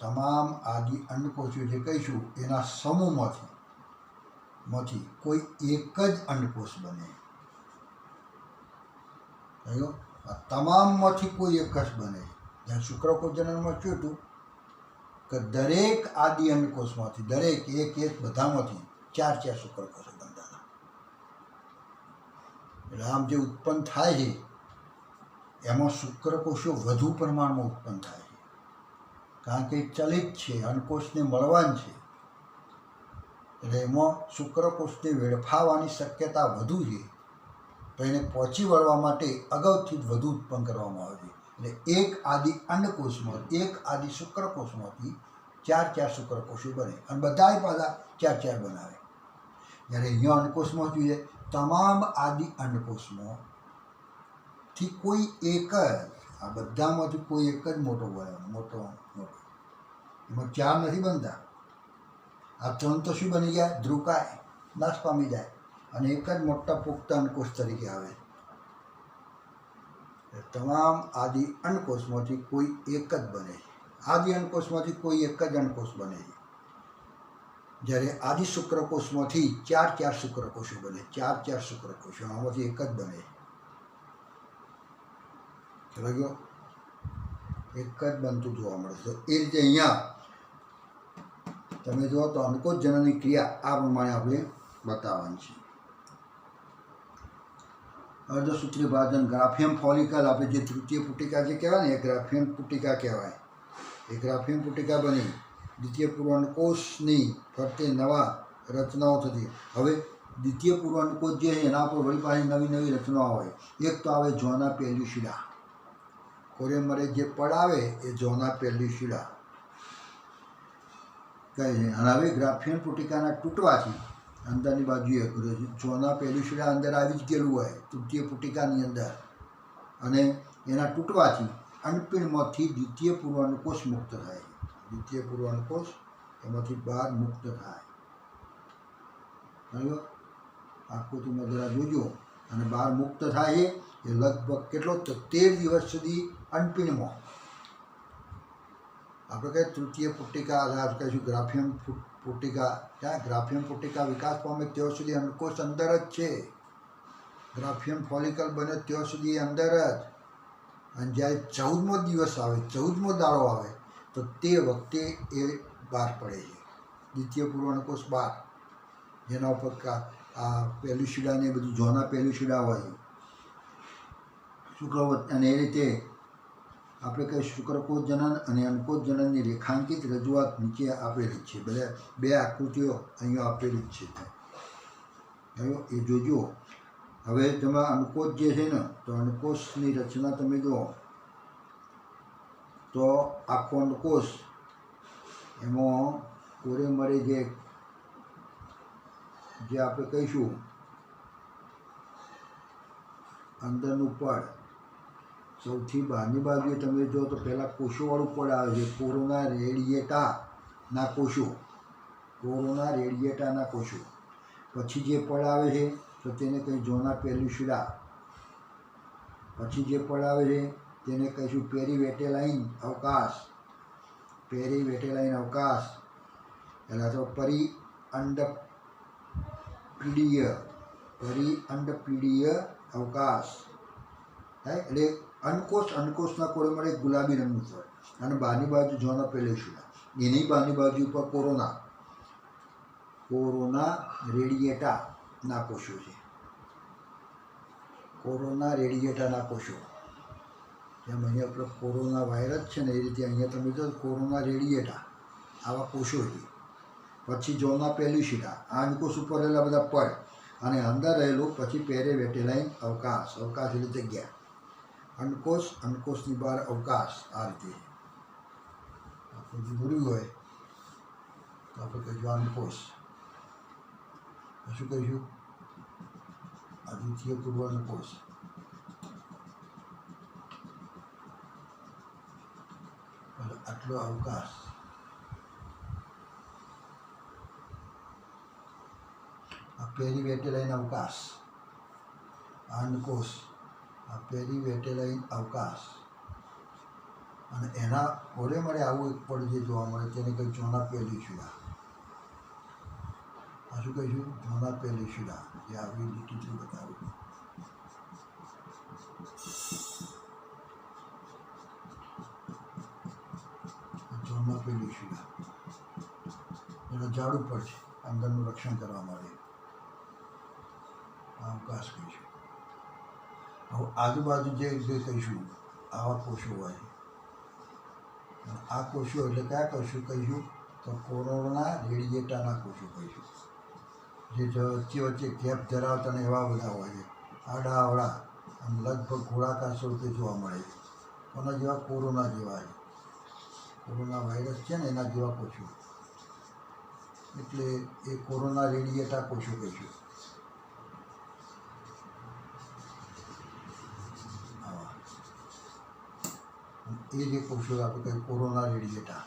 તમામ આદિ અંડકોષો જે કહીશું એના સમૂહમાંથી કોઈ એક જ અંડકોષ બને. આ તમામમાંથી કોઈ એક જ બને. જ્યાં શુક્રકોષ જનનમાં શું હતું કે દરેક આદિ અંડકોષમાંથી દરેક એક બધામાંથી 4 શુક્રકોષો બનતા હતા. એટલે આમ જે ઉત્પન્ન થાય છે એમાં શુક્રકોષો વધુ પ્રમાણમાં ઉત્પન્ન થાય છે, કારણ કે ચલિત છે, અંડકોષને મળવાન છે. એટલે એમાં શુક્રકોષને વેડફાવાની શક્યતા વધુ છે, તો એને પહોંચી વળવા માટે અગાઉથી જ વધુ ઉત્પન્ન કરવામાં આવે છે. એટલે એક આદિ અંડકોષમાં, એક આદિ શુક્રકોષમાંથી 4 શુક્રકોષો બને અને બધાય પાછા 4 બનાવે. જ્યારે અહીંયા અંડકોષમાં જોઈએ, તમામ આદિ અંડકોષમાંથી કોઈ એક જ, આ બધામાંથી કોઈ એક જ મોટો બને, મોટો. એમાં 4 નથી બનતા. આ 3 તો શું બની ગયા? ધ્રુવકાય, નાશ પામી જાય અને એક જ મોટા પુખ્ત અંડકોષ તરીકે આવે. તમામ આદિ અંડકોષમાંથી કોઈ એક જ બને છે. આદિ અંડકોષમાંથી કોઈ એક જ અંડકોષ બને છે. જ્યારે આદિ શુક્રકોષમાંથી 4 શુક્રકોષો બને, 4 શુક્રકોષો, આમાંથી એક જ બને. ચલો ગયો, એક જ બનતું જોવા મળે છે. એ રીતે અહીંયા તમે જુઓ તો અંડકોષ જનનની ક્રિયા આ પ્રમાણે આપણે બતાવવાની છે. અર્ધસૂત્રીય વિભાજન, ગ્રાફિયમ ફોલિકલ, આપણે જે તૃતીય પુટિકા જે કહેવાય ને, એ ગ્રાફિયમ પુટિકા કહેવાય. એ ગ્રાફિયમ પુટિકા બની દ્વિતીય પૂર્વાંડકોષની ફરતે નવા રચનાઓ થતી. હવે દ્વિતીય પૂર્વાંડકોષ જે છે એના પર વળી પાછી નવી રચનાઓ હોય. એક તો આવે ઝોના પેલ્યુસિડા, કોરેમરે જે પડ આવે એ ઝોના પેલ્યુસિડા કહે છે. અને હવે ગ્રાફિયન પુટિકાના તૂટવાથી અંદરની બાજુએ ઝોના પેલ્યુસિડા અંદર આવી જ ગયેલું હોય તૃતીય પુટિકાની અંદર, અને એના તૂટવાથી અંડપીંડમાંથી દ્વિતીય પૂર્વાંડકોષ મુક્ત થાય. દ્વિતીય પૂર્વાંડકોષ એમાંથી બહાર મુક્ત થાય. બરાબર, આકૃતિમાં જરા જોજો. અને બહાર મુક્ત થાય એ લગભગ કેટલો? તો 13 દિવસ સુધી અંડપીંડમાં. આપણે કહીએ તૃતીય પુટિકા, કહીશું ગ્રાફિયમ પુટિકા, ત્યાં ગ્રાફિયમ પુટિકા વિકાસ પામે ત્યાં સુધી અંડકોષ અંદર જ છે. ગ્રાફિયમ ફોલિકલ બને ત્યાં સુધી અંદર જ. અને જ્યારે 14મો દિવસ આવે, 14મો દાડો આવે, તો તે વખતે એ બહાર પડે છે, દ્વિતીય પૂર્વાંડકોષ બહાર. જેના ઉપર આ પેલ્યુસિડા ને બધું ઝોના પેલ્યુસિડા હોય શુક્રવત. અને એ રીતે આપણે કહીએ શુક્રકોષ જનન અને અંડકોષ જનનની રેખાંકિત રજૂઆત નીચે આપેલી છે. બધા 2 આકૃતિઓ અહીંયા આપેલી જ છે, એ જોજો. હવે તમે અંડકોષ જે છે ને, તો અંડકોષની રચના તમે જુઓ તો આખો અંડકોષ, એમાં કોરેમરે જે આપણે કહીશું અંદરનું પડ, સૌથી બહારની બાજુએ તમે જો તો પહેલાં કોષોવાળું પડ આવે છે, કોરોના રેડિયેટાના કોષો, કોરોના રેડિયેટાના કોષો. પછી જે પડ આવે છે તો તેને કંઈ ઝોના પેલ્યુસિડા. પછી જે પડ આવે છે તેને કહીશું પેરીવેટેલાઇન અવકાશ, પેરીવેટેલાઇન અવકાશ. એટલે તો પરિઅંડપીડીય અવકાશ થાય. એટલે અંડકોષના કોરેમરે ગુલાબી રંગનું ફળ, અને બહારની બાજુ ઝોના પેલ્યુસિડા, એની બહારની બાજુ ઉપર કોરોના રેડિયેટાના કોષો છે. કોરોના રેડિયેટાના કોષો, જેમ અહીંયા આપણે કોરોના વાયરસ છે ને, એ રીતે અહીંયા તમે જો કોરોના રેડિયેટા આવા કોષો છે. પછી ઝોના પેલ્યુસિડા, આ અંડકોષ ઉપર રહેલા બધા પડ, અને અંદર રહેલું પછી પેરીવેટેલાઇન અવકાશ, અવકાશ એટલે જગ્યા. અંડકોષની બહાર અવકાશ. આ રીતે આપણે દોર્યું હોય તો આપણે કહીશું અંડકોષ. શું કહીશું? દ્વિતીય પૂર્વાંડકોષ. આટલો અવકાશ. આ પેરીવેટેલાઇન અવકાશ, અંડકોષ, આ પેરીવેટેલાઇન અવકાશ. અને એના કોરેમરે આવું એક પડ જે જોવા મળે તેને કંઈ ઝોના પેલ્યુસિડા. આ શું કહીશું? ઝોના પેલ્યુસિડા, જે આવી લીટીથી બતાવ્યું. ઝોના પેલ્યુસિડા એટલે ઝાડુ પર છે, અંદરનું રક્ષણ કરવા માટે અવકાશ કહીશું. હવે આજુબાજુ જે કહીશું આવા કોષો હોય, આ કોષો એટલે કયા કોષો કહીશું? તો કોરોના રેડિયેટાના કોષો કહીશું. જે વચ્ચે વચ્ચે ગેપ ધરાવતા ને એવા બધા હોય છે, આડા અવળા અને લગભગ ગોળાકાર સ્વરૂપે જોવા મળે છે. કોના જેવા? કોરોના જેવા છે. કોરોના વાયરસ છે ને એના જેવા કોષો, એટલે એ કોરોના રેડિયેટા કોષો કહીશું. આવા એ જે કોષો આપણે કહીએ કોરોના રેડિયેટા,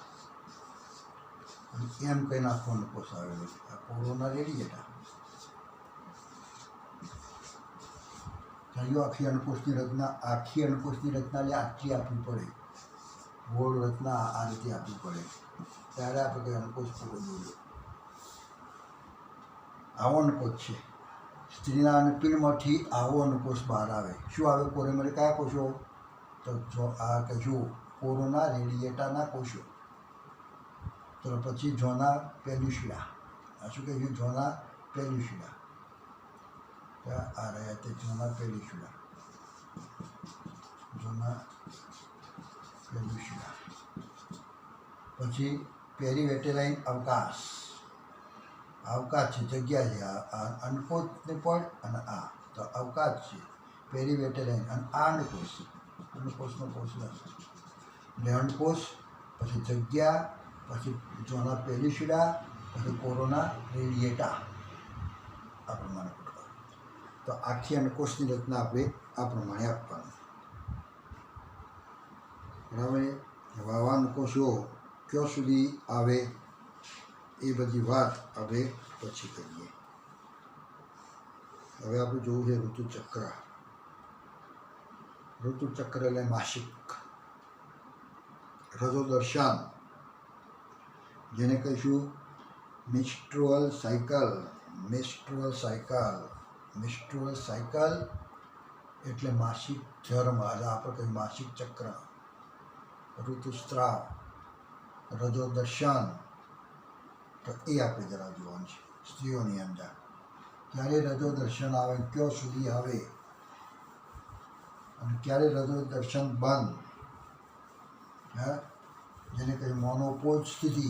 અને એમ કંઈ નાખવાનો કોષ આવેલો છે આ કોરોના રેડિયેટા. ચાલો આખી અંડકોષની રચના જે આટલી આપવી પડે, ગોળ રચના આ રીતે આપવી પડે, ત્યારે આપણે કંઈ અંડકોષ પૂરો જોઈએ. આવો અંડકોષ છે. સ્ત્રીના અંડપીંડમાંથી આવો અંડકોષ બહાર આવે. શું આવે? કોરેમાંથી કયા કોષો? તો જો આ કહીશું કોરોના રેડિયેટાના કોષો. તો પછી ઝોના પેલ્યુસિડા. આ શું કહીશું? ઝોના પેલ્યુસિડા. આ રહ્યા તે ઝોના પેલ્યુસિડા. ઝોના પેલ્યુસિડા. પછી પેરીવેટેરાઇન અવકાશ. અવકાશ છે, જગ્યા છે. આ અંડકોષને પણ અને આ તો અવકાશ છે, પેરીવેટેરાઇન. અને આ અંડકોષ, અંડકોષનો કોષ એટલે અંડકોષ, પછી જગ્યા, પછી ઝોના પેલ્યુસિડા, પછી કોરોના રેડિયેટા. આ પ્રમાણે ગોઠવા. તો આખી અંડકોષની રચના આપણે આ પ્રમાણે આપવાની. બરાબર. આવા અંડકોષો ક્યાં સુધી આવે એ બધી વાત હવે પછી કરીએ. હવે આપણે જોવું છે ઋતુચક્ર. ઋતુચક્ર એટલે માસિક. રજોદર્શન, જેને કહીશું મિસ્ટ્રુઅલ સાયકલ. મિસ્ટ્રુઅલ સાયકલ, મિસ્ટ્રુઅલ સાયકલ એટલે માસિક ધર્મ. આપણે કહીએ માસિક ચક્ર, ઋતુસ્રાવ, રજોદર્શન. તો એ આપણે જરા જોવાનું છે સ્ત્રીઓની અંદર. ક્યારે રજોદર્શન આવે, ક્યાં સુધી આવે, અને ક્યારે રજોદર્શન બંધ, હા, જેને કહે મોનોપોઝ સ્થિતિ.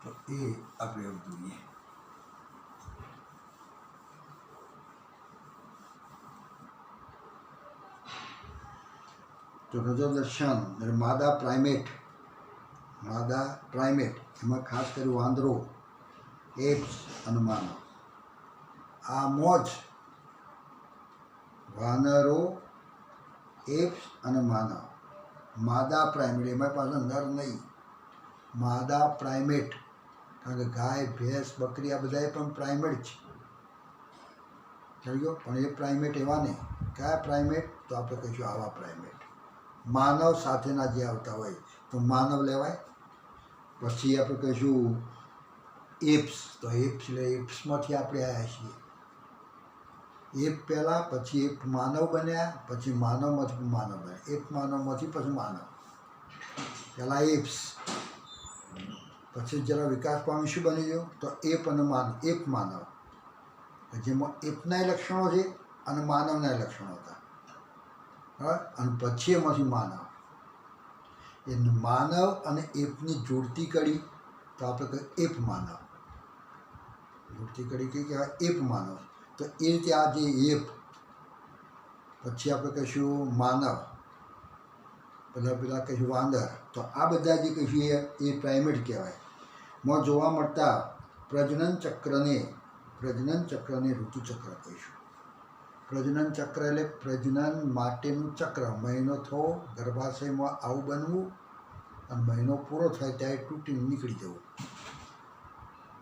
તો એ આપણે એવું જોઈએ. તો રજોદર્શન એટલે માદા પ્રાઇમેટ, એમાં ખાસ કરી વાંદરો, એપ્સ અને માનવ. આ મોજ વાનરો, એપ્સ અને માનવ. માદા પ્રાઇમેટ, એમાં પાછળ નર નહીં. માદા પ્રાઇમેટ, કારણ કે ગાય, ભેંસ, બકરી આ બધા પણ પ્રાઇમેટ છે. સમજો? પણ એ પ્રાઇમેટ એવા નહીં. કયા પ્રાઇમેટ? તો આપણે કહીશું આવા પ્રાઇમેટ. માનવ સાથેના જે આવતા હોય તો માનવ લેવાય. પછી આપણે કહીશું એપ્સ. તો એપ્સ એટલે એપ્સમાંથી આપણે આવ્યા છીએ. એપ પહેલાં, પછી એપ માનવ બન્યા, પછી માનવમાંથી માનવ બન્યા. એપ માનવમાંથી પછી માનવ. પહેલાં એપ્સ, પછી જરા વિકાસ પામી શું બની ગયું? તો એપ અને એપ માનવ, જેમાં એપના લક્ષણો છે અને માનવના લક્ષણો હતા. અને પછી એમાંથી માનવ. એ માનવ અને એપની જોડતી કડી તો આપણે કહીએ એપ માનવ. જોડતી કડી કઈ કહેવાય? એપ માનવ. તો એ રીતે આ જે એપ, પછી આપણે કહીશું માનવ, પેલા કહીશું વાંદર. તો આ બધા જે કહીશું એ પ્રાઇમેટ કહેવાય. માં જોવા મળતા પ્રજનન ચક્રને ઋતુચક્ર કહીશું. પ્રજનન ચક્ર એટલે પ્રજનન માટેનું ચક્ર. મહિનો થવો, ગર્ભાશયમાં આવું બનવું, અને મહિનો પૂરો થાય ત્યારે તૂટીને નીકળી જવું.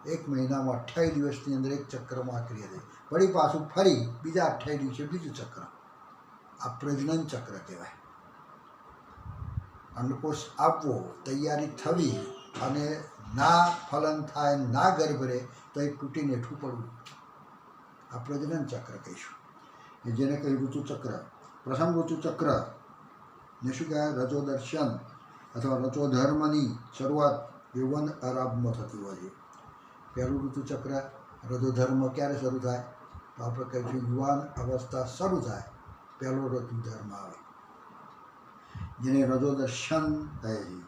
1 મહિનામાં 28 દિવસની અંદર એક ચક્રમાં ક્રિયા થઈ. વળી પાછું ફરી બીજા 28 દિવસે બીજું ચક્ર. આ પ્રજનન ચક્ર કહેવાય. અંડકોષ આપવો, તૈયારી થવી, અને ના ફલન થાય, ના ગર્ભ રહે તો એ તૂટીને હેઠું પડવું. આ પ્રજનન ચક્ર કહીશું. એ જેને કહ્યું ઋતુચક્ર. પ્રથમ ઋતુચક્ર ને શું કહેવાય? રજોદર્શન અથવા રજોધર્મની શરૂઆત યૌવન આરંભમાં થતી હોય છે. પહેલું ઋતુચક્ર રજોધર્મ ક્યારે શરૂ થાય? તો આપણે કહીશું યુવાન અવસ્થા શરૂ થાય, પહેલો ઋતુધર્મ આવે, જેને રજોદર્શન કહે છે.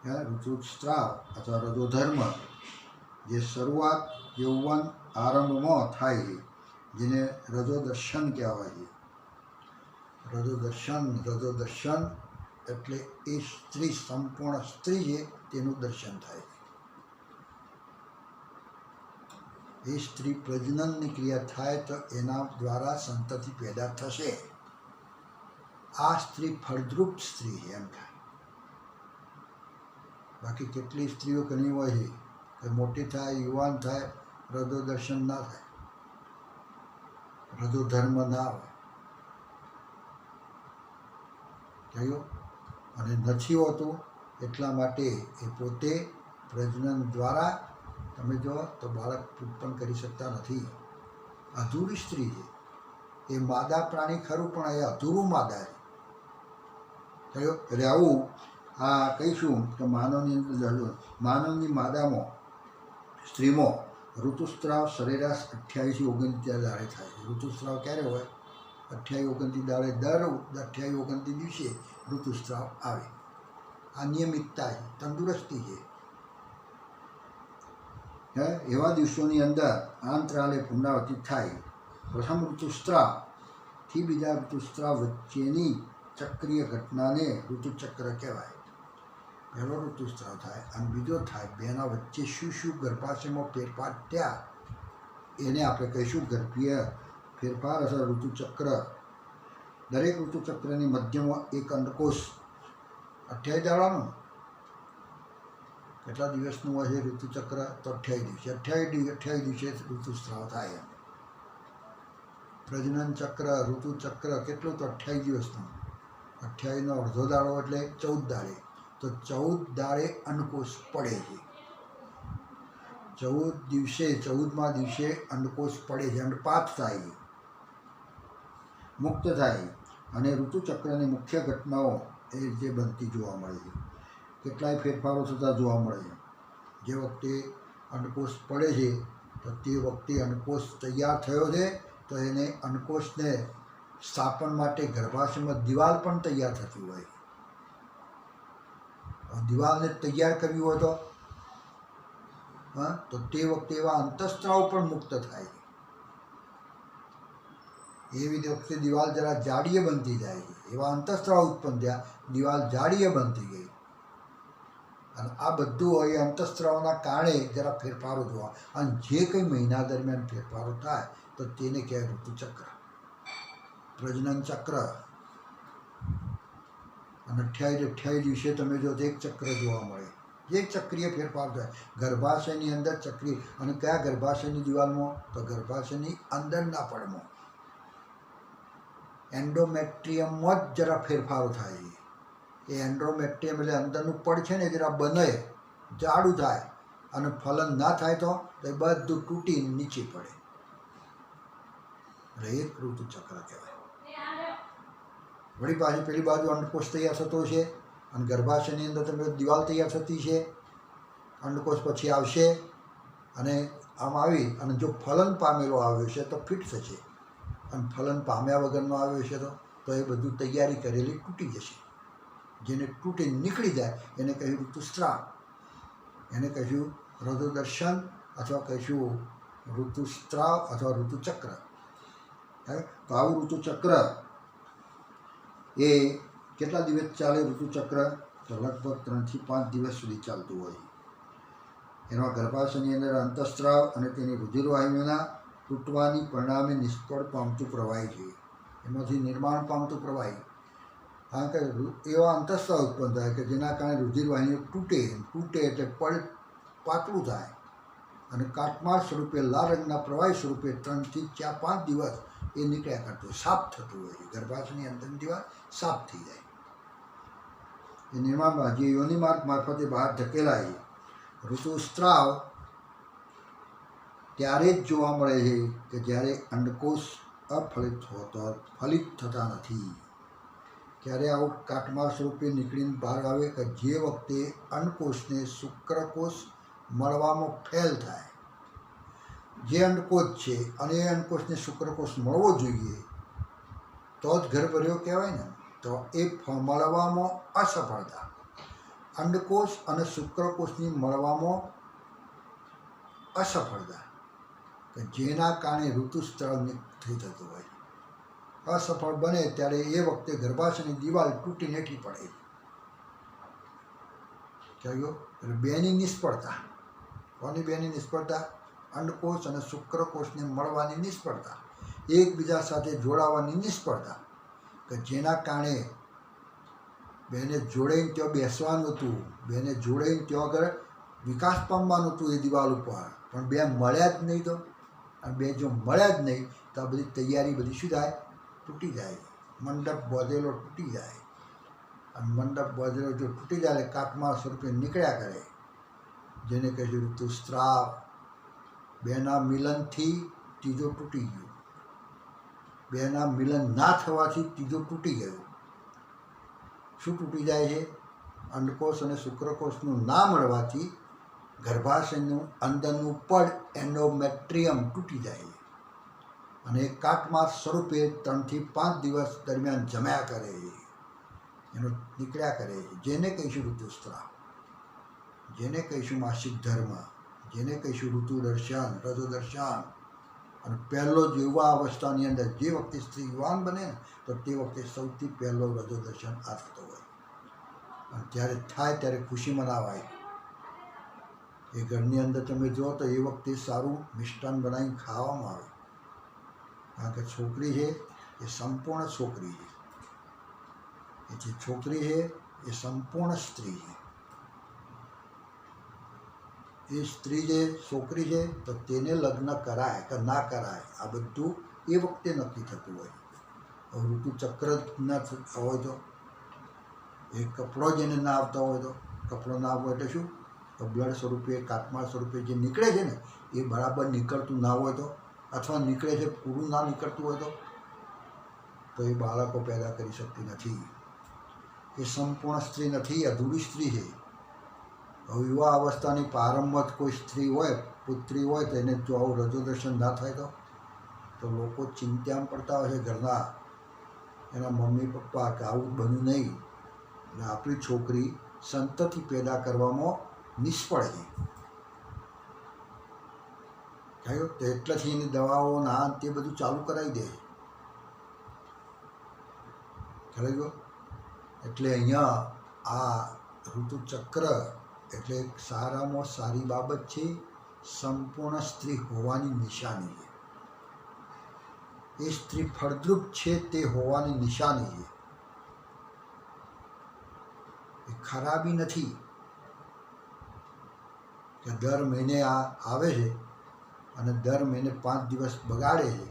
ઋતુસ્રાવ અથવા રજોધર્મ જે શરૂઆત યૌવન આરંભમાં થાય છે, જેને રજોદર્શન કહેવાય છે. રજોદર્શન એટલે એ સ્ત્રી સંપૂર્ણ સ્ત્રી છે તેનું દર્શન થાય. એ સ્ત્રી પ્રજનનની ક્રિયા થાય તો એના દ્વારા સંતતિ પેદા થશે. આ સ્ત્રી ફળદ્રુપ સ્ત્રી છે એમ થાય. બાકી કેટલી સ્ત્રીઓ ઘણી હોય છે કે મોટી થાય, યુવાન થાય, રજોદર્શન ના થાય, રજોધર્મ ના હોય થયું. અને નથી હોતું એટલા માટે એ પોતે પ્રજનન દ્વારા તમે જો તો બાળક ઉત્પન્ન કરી શકતા નથી. અધૂરી સ્ત્રી છે. એ માદા પ્રાણી ખરું પણ એ અધૂરું માદા છે થયું. એટલે આવું આ કહીશું કે માનવની માદામાં સ્ત્રીમાં ઋતુસ્રાવ સરેરાશ 28-29 દાડે થાય છે. ઋતુસ્રાવ ક્યારે હોય? 28-29 દાડે. દર 28-29 દિવસે ઋતુસ્રાવ આવે. આ નિયમિતતા છે, તંદુરસ્તી છે. એવા દિવસોની અંદર આંતરાલે પુનરાવર્તિત થાય. પ્રથમ ઋતુસ્રાવથી બીજા ઋતુસ્રાવ વચ્ચેની ચક્રીય ઘટનાને ઋતુચક્ર કહેવાય. પહેલો ઋતુસ્રાવ થાય અને બીજો થાય. બેના વચ્ચે શું ગર્ભાશયમાં ફેરફાર થયા એને આપણે કહીશું ગર્ભીય ફેરફાર અથવા ઋતુચક્ર. દરેક ઋતુચક્રની મધ્યમાં એક અંડકોષ 28 દાડાનું. કેટલા દિવસનું હોય છે ઋતુચક્ર? તો 28 દિવસે ઋતુસ્રાવ થાય. પ્રજનન ચક્ર ઋતુચક્ર કેટલું? તો 28 દિવસનું. 28નો અડધો દાડો એટલે 14 દાડે. તો 14 દાડે અંડકોષ પડે છે. 14મા દિવસે અંડકોષ પડે છે, અંડપાત થાય છે, મુક્ત થાય. અને ઋતુચક્રની મુખ્ય ઘટનાઓ એ રીતે બનતી જોવા મળે છે. કેટલાય ફેરફારો થતા જોવા મળે છે. જે વખતે અંડકોષ પડે છે તો તે વખતે અંડકોષ તૈયાર થયો છે તો એને અંડકોષને સ્થાપન માટે ગર્ભાશયમાં દિવાલ પણ તૈયાર થતી હોય. દિવાલને તૈયાર કરવી હોય તો તે વખતે એવા અંતઃસ્ત્રાવ પણ મુક્ત થાય છે. એવી વખતે દિવાલ જરા જાડીએ બનતી જાય છે. એવા અંતઃસ્ત્રાવ ઉત્પન્ન થયા, દિવાલ જાડીએ બનતી ગઈ. અને આ બધું હોય અંતઃસ્ત્રાવના કારણે જરા ફેરફારો જોવા. અને જે કંઈ મહિના દરમિયાન ફેરફારો થાય તો તેને કહેવાય ઋતુચક્ર, પ્રજનન ચક્ર. અને 28 દિવસે તમે જો એક ચક્ર જોવા મળે. એક ચક્રીય ફેરફાર થાય ગર્ભાશયની અંદર ચક્રીય. અને કયા ગર્ભાશયની દિવાલમાં? તો ગર્ભાશયની અંદરના પડમાં એન્ડોમેટ્રિયમમાં જ જરા ફેરફારો થાય છે. એ એન્ડોમેટ્રિયમ એટલે અંદરનું પડ છે ને જરા બને, જાડું થાય. અને ફલન ના થાય તો એ બધું તૂટી નીચે પડે. એક ઋતુચક્ર કહેવાય. વળી પાછી પેલી બાજુ અંડકોષ તૈયાર થતો છે અને ગર્ભાશયની અંદર તમે દિવાલ તૈયાર થતી છે. અંડકોષ પછી આવશે અને આમ આવી અને જો ફલન પામેલો આવ્યો છે તો ફિટ થશે. અને ફલન પામ્યા વગરનો આવ્યો છે તો એ બધું તૈયારી કરેલી તૂટી જશે. જેને તૂટી નીકળી જાય એને કહ્યું ઋતુસ્રાવ, એને કહીશું રજોદર્શન અથવા કહીશું ઋતુસ્રાવ અથવા ઋતુચક્ર. તો આવું ઋતુચક્ર એ કેટલા દિવસ ચાલે? ઋતુચક્ર તો લગભગ 3 થી 5 દિવસ સુધી ચાલતું હોય. એમાં ગર્ભાશયની અંદર અંતઃસ્ત્રાવ અને તેની રુધિરવાહિનીઓના તૂટવાની પરિણામે નિષ્ફળ પામતું પ્રવાહી છે. એમાંથી નિર્માણ પામતું પ્રવાહી. કારણ કે એવા અંતઃસ્ત્રાવ ઉત્પન્ન થાય કે જેના કારણે રુધિરવાહિનીઓ તૂટે એટલે પાતળું થાય અને કાટમાળ સ્વરૂપે લાલ રંગના પ્રવાહી સ્વરૂપે 3 થી 4-5 દિવસ એ નીકળ્યા કરતું, સાફ થતું હોય છે. ગર્ભાશયની અંદરની દિવાલ સાફ થઈ જાય. એ નિર્માણમાં જે યોનિ માર્ગ મારફતે બહાર ધકેલાય. ઋતુસ્રાવ ત્યારે જ જોવા મળે છે કે જ્યારે અંડકોષ ફલિત થતા નથી. ત્યારે આવું કાટમાળ સ્વરૂપે નીકળીને બહાર આવે કે જે વખતે અંડકોષને શુક્રકોષ મળવામાં ફેલ થાય. જે અંડકોષ છે અને એ અંડકોષને શુક્રકોષ મળવો જોઈએ તો જ ગર્ભ રહ્યો કહેવાય ને. તો એ મળવામાં અસફળતા અંડકોષ અને શુક્રકોષની મળવામાં અસફળતા કે જેના કારણે ઋતુસ્રાવ થઈ થતો હોય, અસફળ બને ત્યારે એ વખતે ગર્ભાશયની દિવાલ તૂટી નેઠી પડે. એટલે બેની નિષ્ફળતા. કોની બેની નિષ્ફળતા? અંડકોષ અને શુક્રકોષને મળવાની નિષ્ફળતા, એકબીજા સાથે જોડાવાની નિષ્ફળતા કે જેના કારણે બેને જોડાઈને ત્યાં બેસવાનું હતું, બેને જોડાઈને ત્યાં આગળ વિકાસ પામવાનું હતું એ દિવાલ ઉપર, પણ બે મળ્યા જ નહીં. તો અને બે જો મળ્યા જ નહીં તો આ બધી તૈયારી બધી શું થાય? તૂટી જાય. મંડપ બાંધેલો તૂટી જાય, અને મંડપ બાંધેલો જો તૂટી જાય એટલે કાટમાળ સ્વરૂપે નીકળ્યા કરે, જેને કહીશું ઋતુસ્રાવ. બેના મિલનથી ત્રીજો તૂટી ગયો, બેના મિલન ના થવાથી ત્રીજો તૂટી ગયો. શું તૂટી જાય છે? અંડકોષ અને શુક્રકોષનું ના મળવાથી ગર્ભાશયનું અંદરનું પડ એન્ડોમેટ્રિયમ તૂટી જાય છે, અને એ કાટમાળ સ્વરૂપે 3 થી 5 દિવસ દરમિયાન જમ્યા કરે છે, એનો નીકળ્યા કરે છે, જેને કહીશું ઋતુસ્રાવ, જેને કહીશું માસિક ધર્મ, જેને કહીશું ઋતુ દર્શન, રજો દર્શન. અને પહેલો જ યુવા અવસ્થાની અંદર જે વખતે સ્ત્રી યુવાન બને ને તો તે વખતે સૌથી પહેલો રજો દર્શન આ થતો હોય, અને જ્યારે થાય ત્યારે ખુશી મનાવાય. એ ઘરની અંદર તમે જુઓ તો એ વખતે સારું મિષ્ટાન બનાવીને ખાવામાં આવે, કારણ કે છોકરી છે એ સંપૂર્ણ છોકરી છે, એ જે છોકરી છે એ સંપૂર્ણ સ્ત્રી છે. એ સ્ત્રી જે છોકરી છે તો તેને લગ્ન કરાય કે ના કરાય આ બધું એ વખતે નક્કી થતું હોય. હવે ઋતુચક્ર ના હોય તો, એ કપડો જેને ના આવતા હોય તો, કપડો ના આવવો એટલે શું? તો બ્લડ સ્વરૂપે, કાટમાળ સ્વરૂપે જે નીકળે છે ને એ બરાબર નીકળતું ના હોય તો, અથવા નીકળે છે પૂરું ના નીકળતું હોય તો એ બાળકો પેદા કરી શકતી નથી. એ સંપૂર્ણ સ્ત્રી નથી, અધૂરી સ્ત્રી છે. હવે યુવા અવસ્થાની પ્રારંભમાં કોઈ સ્ત્રી હોય, પુત્રી હોય તો એને જો આવું રજો દર્શન ના થાય તો લોકો ચિંતામાં પડતા હોય છે ઘરના, એના મમ્મી પપ્પા કે આવું બન્યું નહીં, અને આપણી છોકરી સંતતિ પેદા કરવામાં નિષ્ફળ છે. થયું તો એટલાથી એની દવાઓ ના તે બધું ચાલુ કરાવી દે. ખ્યાલ ગયો? એટલે અહીંયા આ ઋતુચક્ર એટલે એક સારામાં સારી બાબત છે, સંપૂર્ણ સ્ત્રી હોવાની નિશાની છે. એ સ્ત્રી ફળદ્રુપ છે તે હોવાની નિશાની છે. એ ખરાબી નથી કે દર મહિને આ આવે છે અને દર મહિને 5 દિવસ બગાડે છે,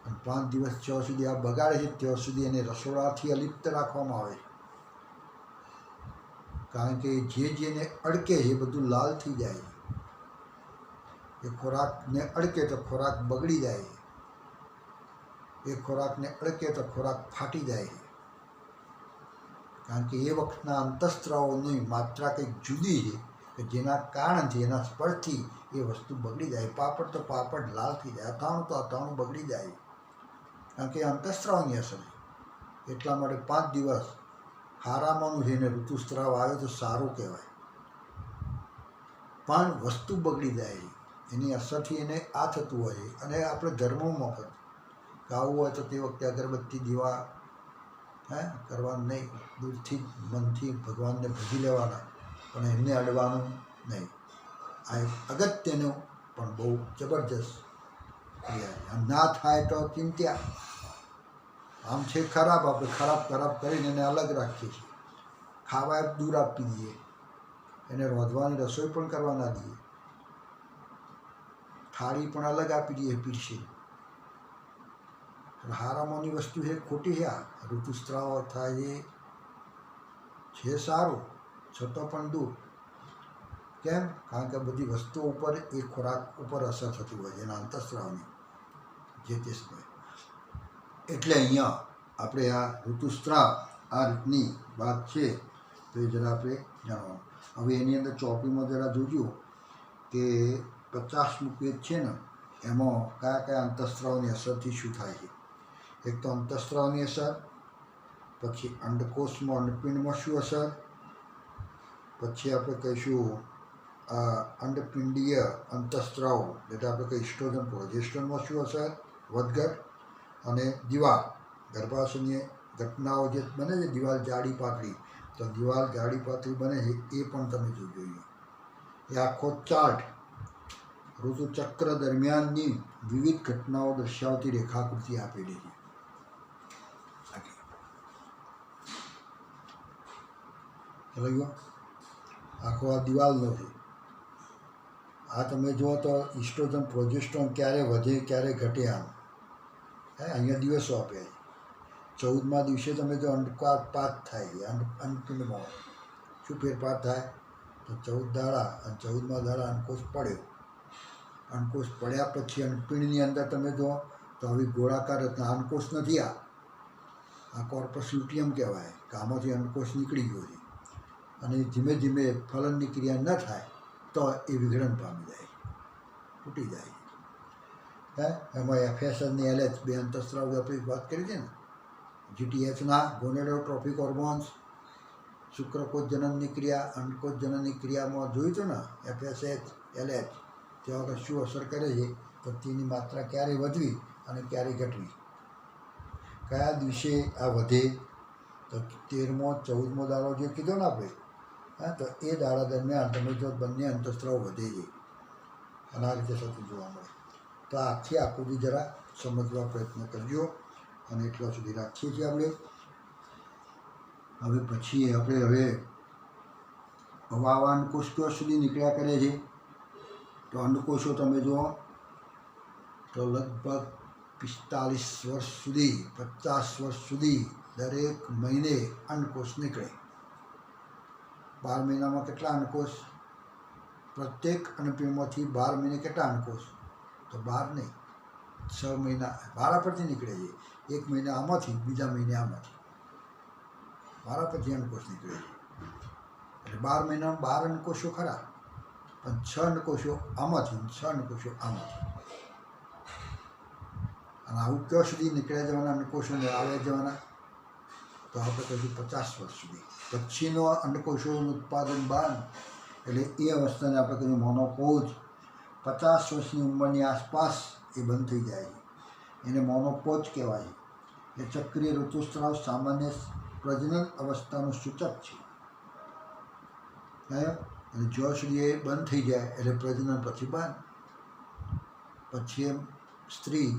અને 5 દિવસ જ્યાં સુધી આ બગાડે છે ત્યાં સુધી એને રસોડાથી અલિપ્ત રાખવામાં આવે છે, કારણ કે જેને અડકે છે એ બધું લાલ થઈ જાય છે. એ ખોરાકને અડકે તો ખોરાક બગડી જાય છે, એ ખોરાકને અડકે તો ખોરાક ફાટી જાય છે, કારણ કે એ વખતના અંતઃસ્ત્રાવોની માત્રા કંઈક જુદી છે કે જેના કારણથી, એના સ્પર્શથી એ વસ્તુ બગડી જાય. પાપડ તો પાપડ લાલ થઈ જાય, અથાણું તો અથાણું બગડી જાય, કારણ કે અંતઃસ્ત્રાવની અસર છે. એટલા માટે 5 દિવસ હારામાંનું છે ને ઋતુસ્રાવ આવે તો સારું કહેવાય, પણ વસ્તુ બગડી જાય છે, એની અસરથી એને આ થતું હોય છે. અને આપણે ધર્મોમાં પણ ગાવું હોય તો તે વખતે અગરબત્તી દીવા કરવાનું નહીં, દૂરથી મનથી ભગવાનને ભજી લેવાના, પણ એમને અડવાનું નહીં. આ એક અગત્યનું પણ બહુ જબરજસ્ત ક્રિયા. ના થાય તો ચિંત્યા. આમ છે ખરાબ, આપણે ખરાબ કરીને એને અલગ રાખીએ છીએ, ખાવા દૂર આપી દઈએ, એને રોંધવાની રસોઈ પણ કરવા ના દઈએ, થાળી પણ અલગ આપી દઈએ પીરસી. હારામાંની વસ્તુ છે ખોટી છે. આ ઋતુસ્રાવ થાય છે સારું, છતાં પણ દૂર. કેમ? કારણ કે બધી વસ્તુઓ ઉપર એ ખોરાક ઉપર અસર થતી હોય છે એના અંતઃસ્રાવની જે તે સમયે. એટલે અહીંયા આપણે આ ઋતુસ્રાવ આ રીતની વાત છે તો એ જરા આપણે જાણવાનું. હવે એની અંદર ચોપડીમાં જરા જોજો કે 50મું પેજ છે ને, એમાં કયા કયા અંતઃસ્રાવની અસરથી શું થાય છે. એક તો અંતઃસ્રાવની અસર, પછી અંડકોષમાં અંડપિંડમાં શું અસર, પછી આપણે કહીશું અંડપિંડીય અંતઃસ્ત્રાવ, એટલે આપણે કહીએ ઇસ્ટ્રોજન પ્રોજેસ્ટ્રોનમાં શું અસર, વધઘટ. અને દિવાલ, ગર્ભાશયની ઘટનાઓ જે બને છે, દિવાલ જાડી પાતળી, તો દિવાલ જાડી પાતળી બને છે એ પણ તમે જોઈએ. એ આખો ચાર્ટ ઋતુચક્ર દરમિયાનની વિવિધ ઘટનાઓ દર્શાવતી રેખાકૃતિ આપેલી છે. આખો આ દિવાલનો છે. આ તમે જુઓ તો ઇસ્ટ્રોજન પ્રોજેસ્ટ્રોન ક્યારે વધે ક્યારે ઘટે, આમ અહીંયા દિવસો આપ્યા છે. 14મા દિવસે તમે જો અંડપાત થાય છે, અંડપિંડમાં શું ફેરફાર થાય, તો 14 દાડા અને 14મા દાડા અંડકોષ પડ્યો. અંડકોષ પડ્યા પછી અંડપિંડની અંદર તમે જુઓ તો હવે ગોળાકાર રચના, અંડકોષ નથી, આ કોર્પસ લ્યુટિયમ કહેવાય કે આમાંથી અંડકોષ નીકળી ગયો છે. અને ધીમે ધીમે ફલનની ક્રિયા ન થાય તો એ વિઘટન પામી જાય, તૂટી જાય. એમાં FS અને LH બે અંતઃસ્ત્રાવ આપણે વાત કરી છે ને. GTHના ગોનેડોટ્રોફિક હોર્મોન્સ, શુક્રકોષ જનનની ક્રિયા, અંડકોષ જનનની ક્રિયામાં જોયું હતું ને, FSH LH તે વખત શું અસર કરે છે, તો તેની માત્રા ક્યારે વધવી અને ક્યારે ઘટવી, કયા દિવસે આ વધે, તો 13મો 14મો દાડો જે કીધો ને આપણે, તો એ દાડા દરમિયાન તમે જો બંને અંતઃસ્ત્રાવ વધે છે અને આ રીતે સતત જોવા મળે. તો આખી આકૃતિ જરા સમજવા પ્રયત્ન કરજો અને એટલા સુધી રાખીએ છીએ આપણે. હવે પછી આપણે આવા અંડકોષ ક્યાં સુધી નીકળ્યા કરે છે, તો અંડકોષો તમે જુઓ તો લગભગ 45 વર્ષ સુધી 50 વર્ષ સુધી દરેક મહિને અંડકોષ નીકળે. 12 મહિનામાં કેટલા અંડકોષ, પ્રત્યેક અંડપિંડમાંથી 12 મહિને કેટલા અંડકોષ, તો 12 નહીં, 6 મહિના વારા પરથી નીકળે છે. એક મહિના આમાંથી, બીજા મહિને આમાંથી, વારા પરથી અંડકોષ નીકળે છે. એટલે 12 મહિનામાં 12 અંડકોષો ખરા, પણ 6 અંડકોષો આમાંથી, 6 અંડકોષો આમાંથી. અને આવું ક્યાં સુધી નીકળ્યા જવાના અંડકોષોને આવ્યા જવાના, તો આપણે કહીશું 50 વર્ષ સુધી. પછીનો અંડકોષોનું ઉત્પાદન બંધ, એટલે એ અવસ્થાને આપણે કહીએ મોનોપોઝ. 50 વર્ષની ઉંમરની આસપાસ એ બંધ થઈ જાય છે, એને મોનોપોઝ કહેવાય. એ ચક્રીય ઋતુસ્રાવ સામાન્ય પ્રજનન અવસ્થાનું સૂચક છે. અને જ્યાં સુધી એ બંધ થઈ જાય એટલે પ્રજનન પછી બંધ. પછી એમ સ્ત્રી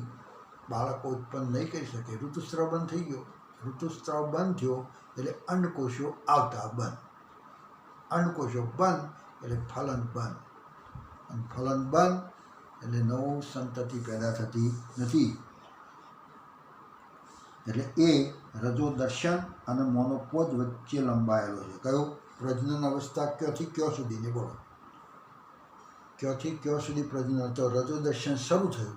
બાળકો ઉત્પન્ન નહીં કરી શકે, ઋતુસ્રાવ બંધ થઈ ગયો. ઋતુસ્રાવ બંધ થયો એટલે અંડકોષો આવતા બંધ. અંડકોષો બંધ એટલે ફલન બંધ. અને ફલન બંધ એટલે નવું સંતતિ પેદા થતી નથી. એટલે એ રજોદર્શન અને મોનોપોઝ વચ્ચે લંબાયેલો છે. કયો, પ્રજનન અવસ્થા ક્યાંથી ક્યાં સુધીની, બોલો, ક્યાંથી ક્યાં સુધી પ્રજનન, તો રજોદર્શન શરૂ થયું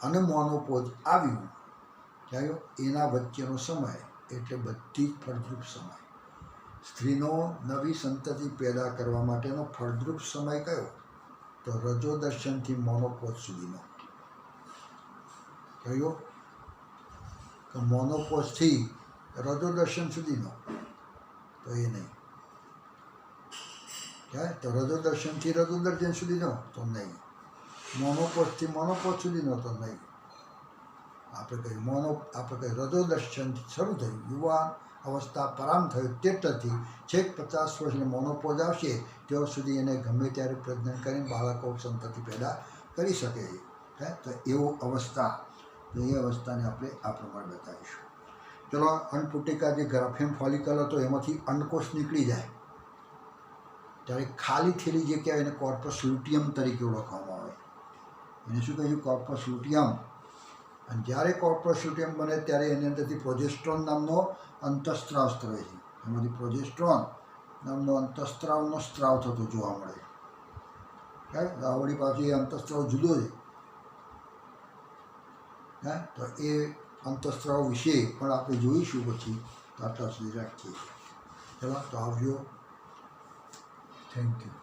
અને મોનોપોઝ આવ્યું, થયો એના વચ્ચેનો સમય એટલે બધી જ ફળદ્રુપ સમય. સ્ત્રીનો નવી સંતતિ પેદા કરવા માટેનો ફળદ્રુપ સમય કયો, તો રજોદર્શનથી મોનોપોઝ સુધીનો. કયો, તો મોનોપોઝથી રજોદર્શન સુધીનો, તો એ નહીં. તો રજોદર્શનથી રજોદર્શન સુધીનો, તો નહીં. મોનોપોઝથી મોનોપોઝ સુધીનો, તો નહીં. આપણે કહીએ રજોદર્શન શરૂ થયું, યુવાન અવસ્થા પ્રારંભ થયું, તેટથી છેક 50 વર્ષને મોનોપોઝ આવશે ત્યાં સુધી એને ગમે ત્યારે પ્રજનન કરીને બાળકો સંતતિ પેદા કરી શકે છે. તો એવો અવસ્થા, તો એ અવસ્થાને આપણે આ પ્રમાણે બતાવીશું. ચલો, અંડપુટિકા જે ગ્રાફેમ ફોલિકલ હતો એમાંથી અંડકોષ નીકળી જાય ત્યારે ખાલી થયેલી જે કહેવાય એને કોર્પસ લ્યુટિયમ તરીકે ઓળખવામાં આવે. એને શું કહીશું, કોર્પસ લ્યુટિયમ. અને જ્યારે કોર્પસ લ્યુટિયમ બને ત્યારે એની અંદરથી પ્રોજેસ્ટ્રોન નામનો અંતઃસ્ત્રાવ સ્ત્રાવે છે. એમાંથી પ્રોજેસ્ટ્રોન નામનો અંતઃસ્ત્રાવનો સ્ત્રાવ થતો જોવા મળે. આવડી પાછું એ અંતઃસ્ત્રાવ જુદો છે. તો એ અંતઃસ્ત્રાવ વિશે પણ આપણે જોઈશું પછી. તો આટલા સુધી રાખીએ. ચલો, તો આવજો. Thank you.